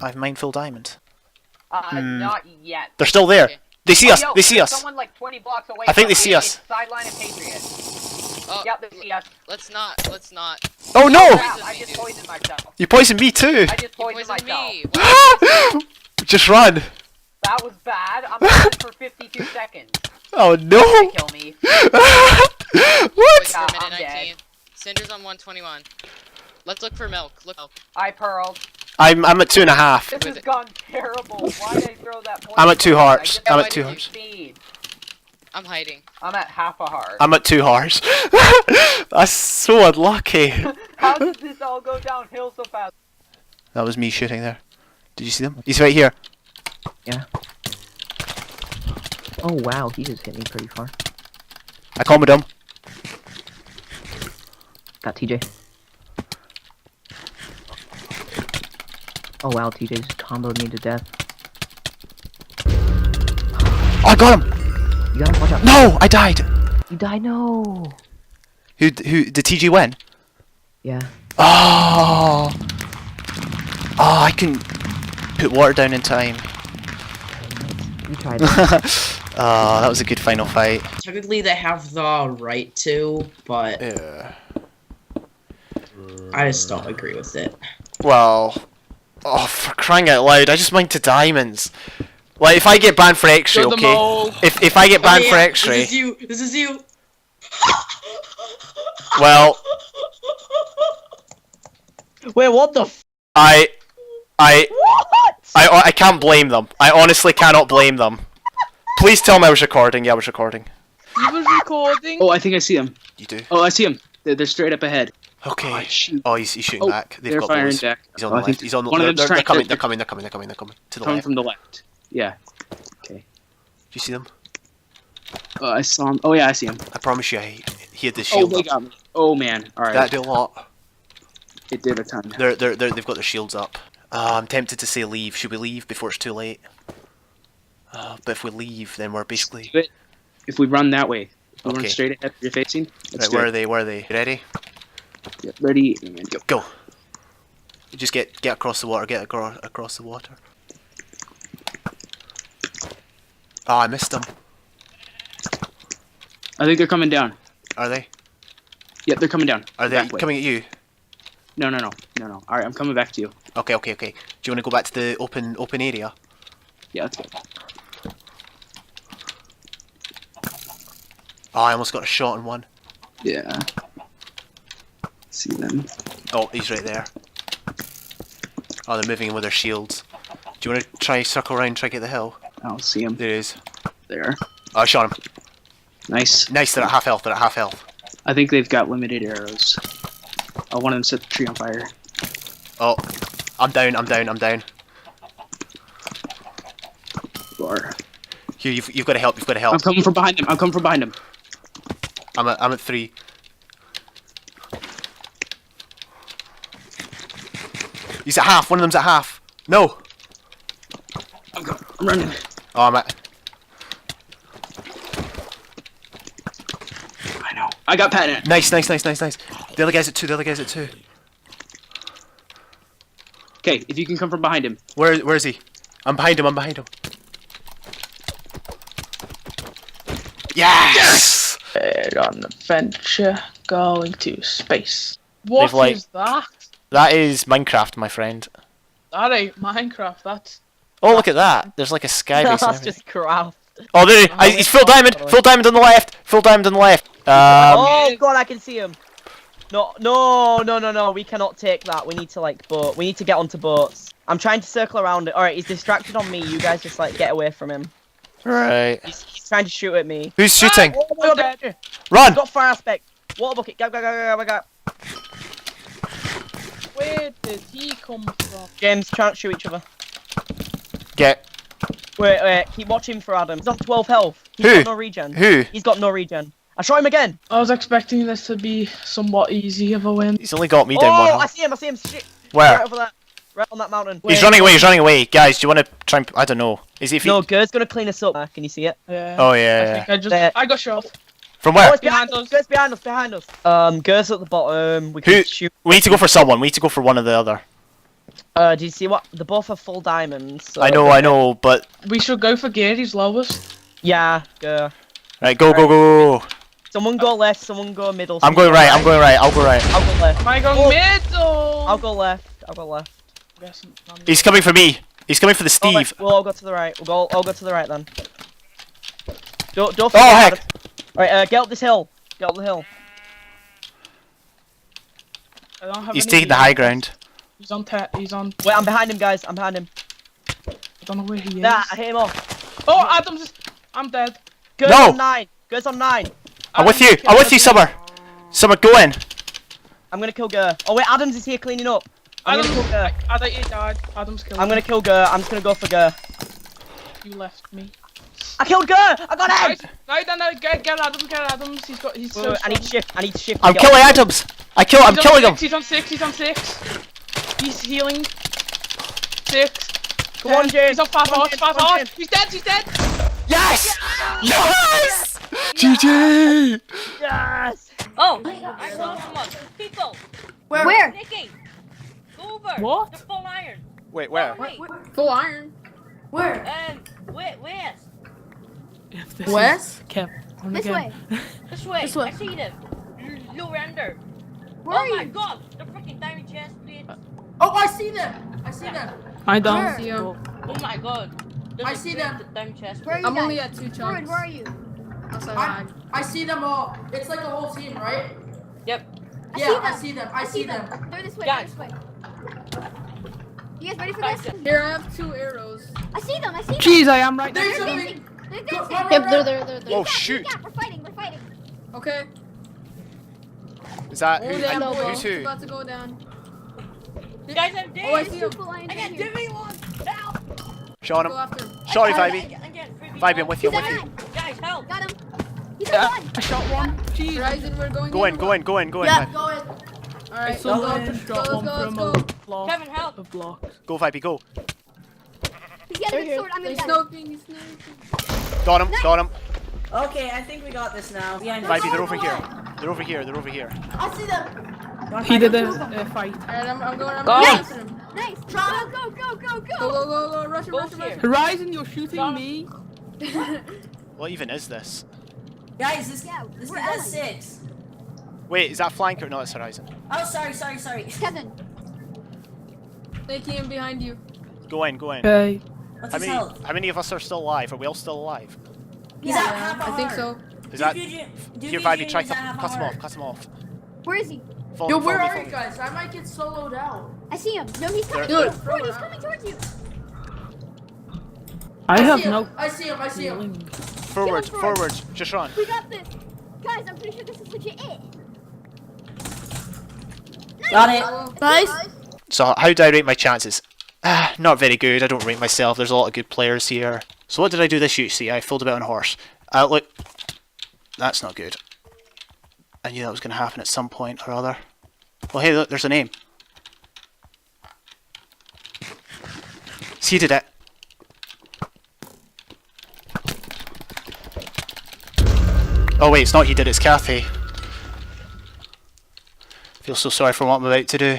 I have mine full diamond. Not yet. They're still there. They see us. Yo, they see us. Someone like 20 blocks away. I think they see us. Sideline and Patriot. Oh, yep, they see us. Let's not. Oh no! I just poisoned myself. You poisoned me too. I just poisoned myself. Me. Just run. That was bad. I'm running for 52 seconds. Oh no! Kill me. What? For a minute 19. Cinder's on 121. Let's look for milk. Look. I pearled. I'm at 2.5. This has gone terrible. Why did I throw that point? I'm at 2 hearts. I'm at 2 hearts. I'm hiding. I'm at half a heart. I'm at 2 hearts. That's so unlucky. How did this all go downhill so fast? That was me shooting there. Did you see them? He's right here. Yeah. Oh wow, he just hit me pretty far. I comboed him. Got TJ. Oh wow, TJ just comboed me to death. Oh, I got him! You got him? Watch out. No! I died! You died? No! Who did TJ win? Yeah. Oh! Oh, I couldn't put water down in time. You tried. That was a good final fight. Technically, they have the right to, but Yeah. I just don't agree with it. Well, oh, for crying out loud, I just mind to diamonds. Like, if I get banned for X-ray, okay? If I get banned for X-ray... This is you! This is you! Well... Wait, what the f- I can't blame them. I honestly cannot blame them. Please tell me I was recording. Yeah, I was recording. He was recording? Oh, I think I see him. You do? Oh, I see him. They're straight up ahead. Okay. Oh, he's shooting back. They've they're got firing bows. back. He's on Oh, the I think left. He's on the one of left. them's They're trying- coming. To the Coming left. from the left. Yeah. Okay. Do you see them? I saw him. Oh yeah, I see him. I promise you, he had the Oh, shield they up. got me. Oh man. All right. That did a lot. It did a ton. They've got their shields up. I'm tempted to say leave. Should we leave before it's too late? But if we leave, then we're basically... If we run that way, if we run Okay. straight ahead, you're facing. Right, where are they? Where are they? You ready? Yep, ready and go. Go. Just get across the water. Get across the water. Oh, I missed them. I think they're coming down. Are they? Yep, they're coming down. Are they Back way. coming at you? No. All right, I'm coming back to you. Okay. Do you want to go back to the open area? Yeah, let's go. Oh, I almost got a shot on one. Yeah. See them. Oh, he's right there. Oh, they're moving in with their shields. Do you want to try circle around, try to get the hill? I don't see him. There he is. There. Oh, I shot him. Nice. Nice, they're at half health. I think they've got limited arrows. Oh, one of them set the tree on fire. Oh, I'm down. You are. Here, you've got to help. I'm coming from behind him. I'm at 3. He's at half. One of them's at half. No. I'm running. Oh, I'm at... I know. I got Pat. Nice. The other guy's at 2. Okay, if you can come from behind him. Where is he? I'm behind him. Yes! On the venture, going to space. What What is that? That is Minecraft, my friend. That ain't Minecraft, that's... Oh, look at that. There's like a sky base. That's just craft. Oh, there he's full diamond on the left. Oh god, I can see him. No, we cannot take that. We need to boat. We need to get onto boats. I'm trying to circle around it. Alright, he's distracted on me. You guys just get away from him. Right. He's trying to shoot at me. Who's shooting? Oh my god, Run! I've got fire aspect. Water bucket. Go. Where did he come from? James, try not to shoot each other. Get. Wait, keep watching for Adam. He's on 12 health. He's got no regen. Who? He's got no regen. I shot him again. I was expecting this to be somewhat easy of a win. He's only got me down one. Oh, I see him. Shit. Where? Right over there. Right on that mountain. He's running away. Guys, do you want to try and... I don't know. Is he... No, Gert's gonna clean us up. Can you see it? Yeah. Oh, yeah. I got shot. From where? Oh, it's behind us. Gert's behind us. Gert's at the bottom. We can shoot. We need to go for someone. We need to go for one or the other. Do you see what? They both have full diamonds. So I know, but... We should go for Gary's lowest. Yeah, go. Right, go. Someone go left, someone go middle. I'm going right. I'll go right. I'll go left. Am I going middle? I'll go left. He's coming for me. He's coming for the Steve. Oh, wait, we'll all go to the right. We'll all go to the right then. Don't Oh, heck! Right, get up this hill. Get up the hill. I don't have He's any taking the high ground. He's on. Wait, I'm behind him, guys. I don't know where he is. Nah, I hit him off. Oh, I'm dead. Goes No! on 9. Goes on 9. I'm with you, Summer. Summer, go in. I'm gonna kill Gur. Oh wait, Adams is here cleaning up. I'm gonna kill Gur. I thought you died. Adam's killed I'm gonna kill Gur. I'm just gonna go for Gur. You left me. I killed Gur! I got him! No, get Adams, he's so Wait, I need shift, I'm killing Adams! I'm killing him! He's on 6. He's healing. 6. Come on, James. He's on fast arch. He's dead! Yes! Yes! GG! Yes! Oh, I saw someone. People. Where? Nicky. Go over. What? The full iron. Wait, where? Wait. Full iron. Where? Where? if this Where? is Kev. On This again. way. This way. This way. I see them. Lower under. Where are Oh my you? god, the freaking diamond chest, please. Oh, I see them! I see them! I don't don't see him. Oh my god. There's I a see great them. diamond chest. Where are you I'm guys? only at 2 Forward, chunks. where are you? I see them all. It's like a whole team, right? Yep. I see them. I see them. They're this way, Guys. they're this way. You guys ready for this? Here, I have 2 arrows. I see them, I see them. Jeez, I am right They're next to them. dancing. They're dancing. Yep, they're. Oh shoot! Yeah, we're fighting, we're fighting. Okay. Is that Oh, who? damn, Who boys. two? About to go down. Guys, I'm dead. Oh, I see him. I got Jimmy one. Help. Shot Go him. after him. Sorry, Again, Vibey. again, 3v1. Vibey, I'm with you. I'm He's with at you. 9. Guys, help. Got him. He's at 1. I shot one. Jeez. Horizon, we're going Go in, in. go in, go in, go in. Yeah, man. go in. Alright, So go, I let's just go, dropped let's one go, from let's a go. block Kevin, help. of blocks. Go, Vibey, go. He's getting a sword, I'm He's gonna die. smoking, he's smoking. Got him, got him. Okay, I think we got this now. Behind Vibey, they're over here. They're over here, they're over here. I see them. He did a fight. Alright, I'm going, I'm Go. going Nice. after him. Nice. Go, go, go, go, go. Go, rush him, Both rush him, rush here. him. Horizon, you're shooting me. What even is this? Guys, this We're guy allies. does 6. Wait, is that flanker? No, it's Horizon. Oh, sorry. Kevin. Taking him behind you. Go in, go in. Okay. What's How his many? health? How many of us are still alive? Are we all still alive? He's at half a I think heart. so. Is that? Dude, Here, Vibey, try he's to at half a cut him heart. off. Cut him off. Where is he? Follow Yo, me, where follow me, are follow you me. guys? I might get soloed out. I see him. No, he's coming There- towards you. Forward, he's coming towards you. I see have him. no. I see him. feeling. Forward, Get him forward. forward. Just run. We got this. Guys, I'm pretty sure this is legit it. Got it. Nice. So how do I rate my chances? Not very good. I don't rate myself. There's a lot of good players here. So what did I do this UC? I fooled about on a horse. Look, that's not good. I knew that was going to happen at some point or other. Well, hey, look, there's a name. See, did it. Oh wait, it's not he did, it's Kathy. Feel so sorry for what I'm about to do.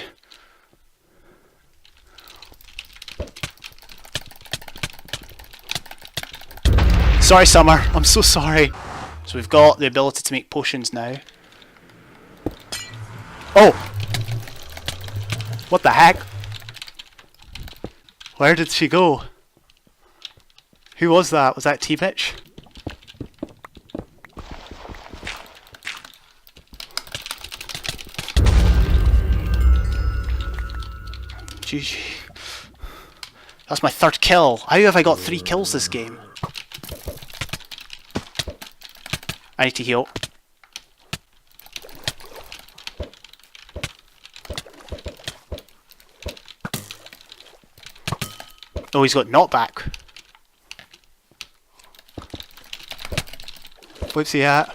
Sorry, Summer. I'm so sorry. So we've got the ability to make potions now. Oh! What the heck? Where did she go? Who was that? Was that T-Bitch? GG. That's my 3rd kill. How have I got 3 kills this game? I need to heal. Oh, he's got knockback. Where's he at?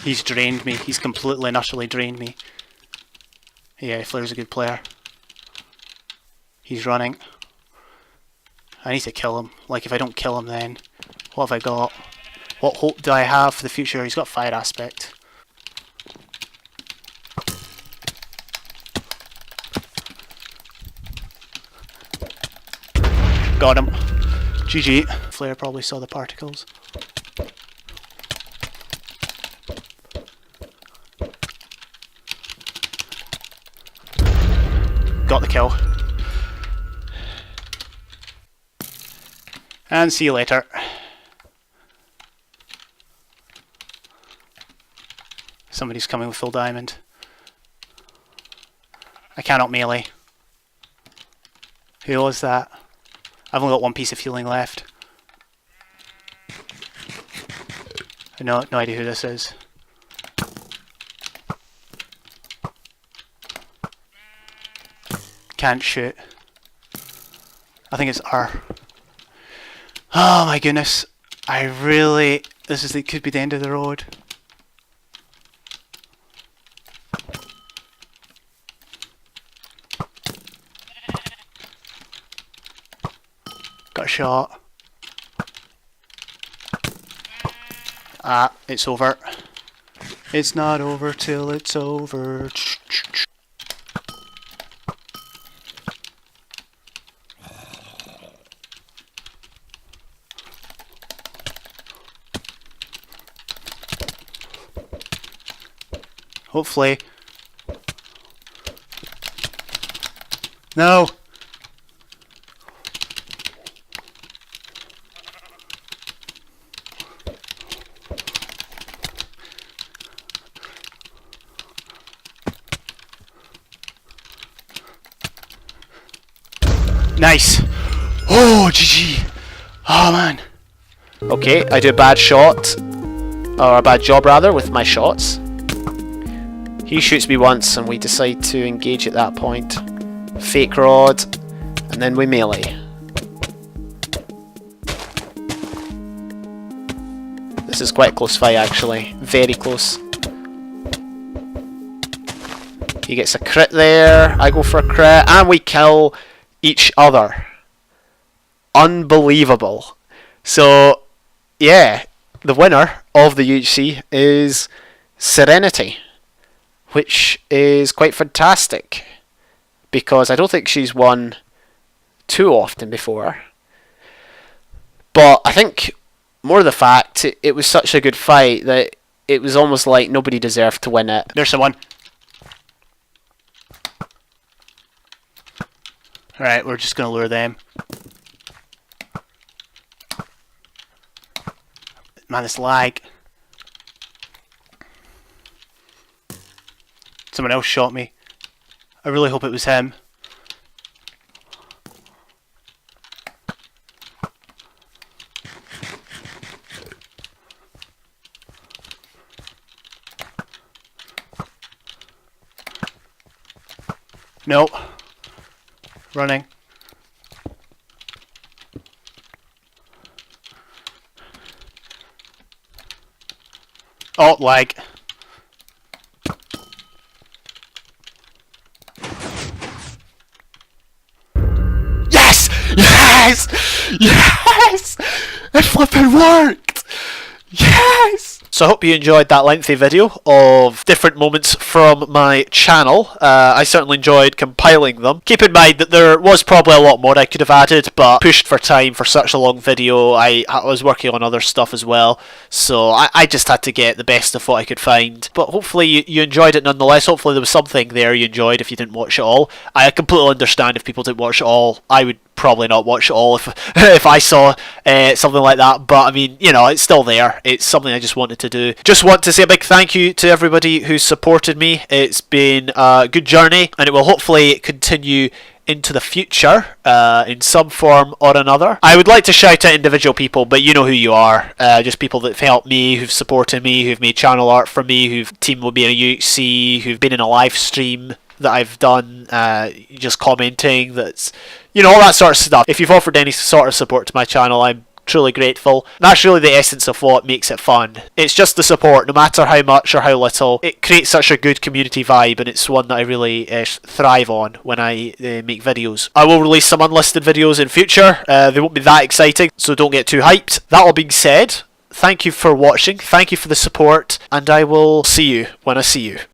He's drained me. He's completely and utterly drained me. Yeah, Flair's a good player. He's running. I need to kill him. Like, if I don't kill him then, what have I got? What hope do I have for the future? He's got fire aspect. Got him. GG. Flair probably saw the particles. Got the kill. And see you later. Somebody's coming with full diamond. I cannot melee. Who was that? I've only got 1 piece of healing left. I no idea who this is. Can't shoot. I think it's R. Oh my goodness. I really... It could be the end of the road. Got a shot. Ah, it's over. It's not over till it's over. Hopefully. No. Nice. Oh, GG. Oh, man. Okay, I do a bad shot. Or a bad job, rather, with my shots. He shoots me once, and we decide to engage at that point. Fake rod, and then we melee. This is quite a close fight, actually. Very close. He gets a crit there, I go for a crit, and we kill each other. Unbelievable. So, yeah, the winner of the UHC is Serenity, which is quite fantastic, because I don't think she's won too often before. But I think more the fact it was such a good fight that it was almost like nobody deserved to win it. There's someone. Alright, we're just going to lure them. Man, this lag. Someone else shot me. I really hope it was him. Nope. Running. Oh, lag. Yes! Yes! Yes! It flipping worked! Yes! So I hope you enjoyed that lengthy video of different moments from my channel. I certainly enjoyed compiling them. Keep in mind that there was probably a lot more I could have added, but pushed for time for such a long video. I was working on other stuff as well, so I just had to get the best of what I could find. But hopefully you enjoyed it nonetheless. Hopefully there was something there you enjoyed if you didn't watch it all. I completely understand if people didn't watch it all. I would probably not watch it all if I saw something like that, but I mean, you know, it's still there. It's something I just wanted to do. Just want to say a big thank you to everybody who supported me. It's been a good journey, and it will hopefully continue into the future in some form or another. I would like to shout out individual people, but you know who you are. Just people that have helped me, who've supported me, who've made channel art for me, who've teamed with me in a UHC, who've been in a live stream that I've done, just commenting, that's, you know, all that sort of stuff. If you've offered any sort of support to my channel, I'm truly grateful. That's really the essence of what makes it fun. It's just the support, no matter how much or how little. It creates such a good community vibe, and it's one that I really thrive on when I make videos. I will release some unlisted videos in future. They won't be that exciting, so don't get too hyped. That all being said, thank you for watching, thank you for the support, and I will see you when I see you.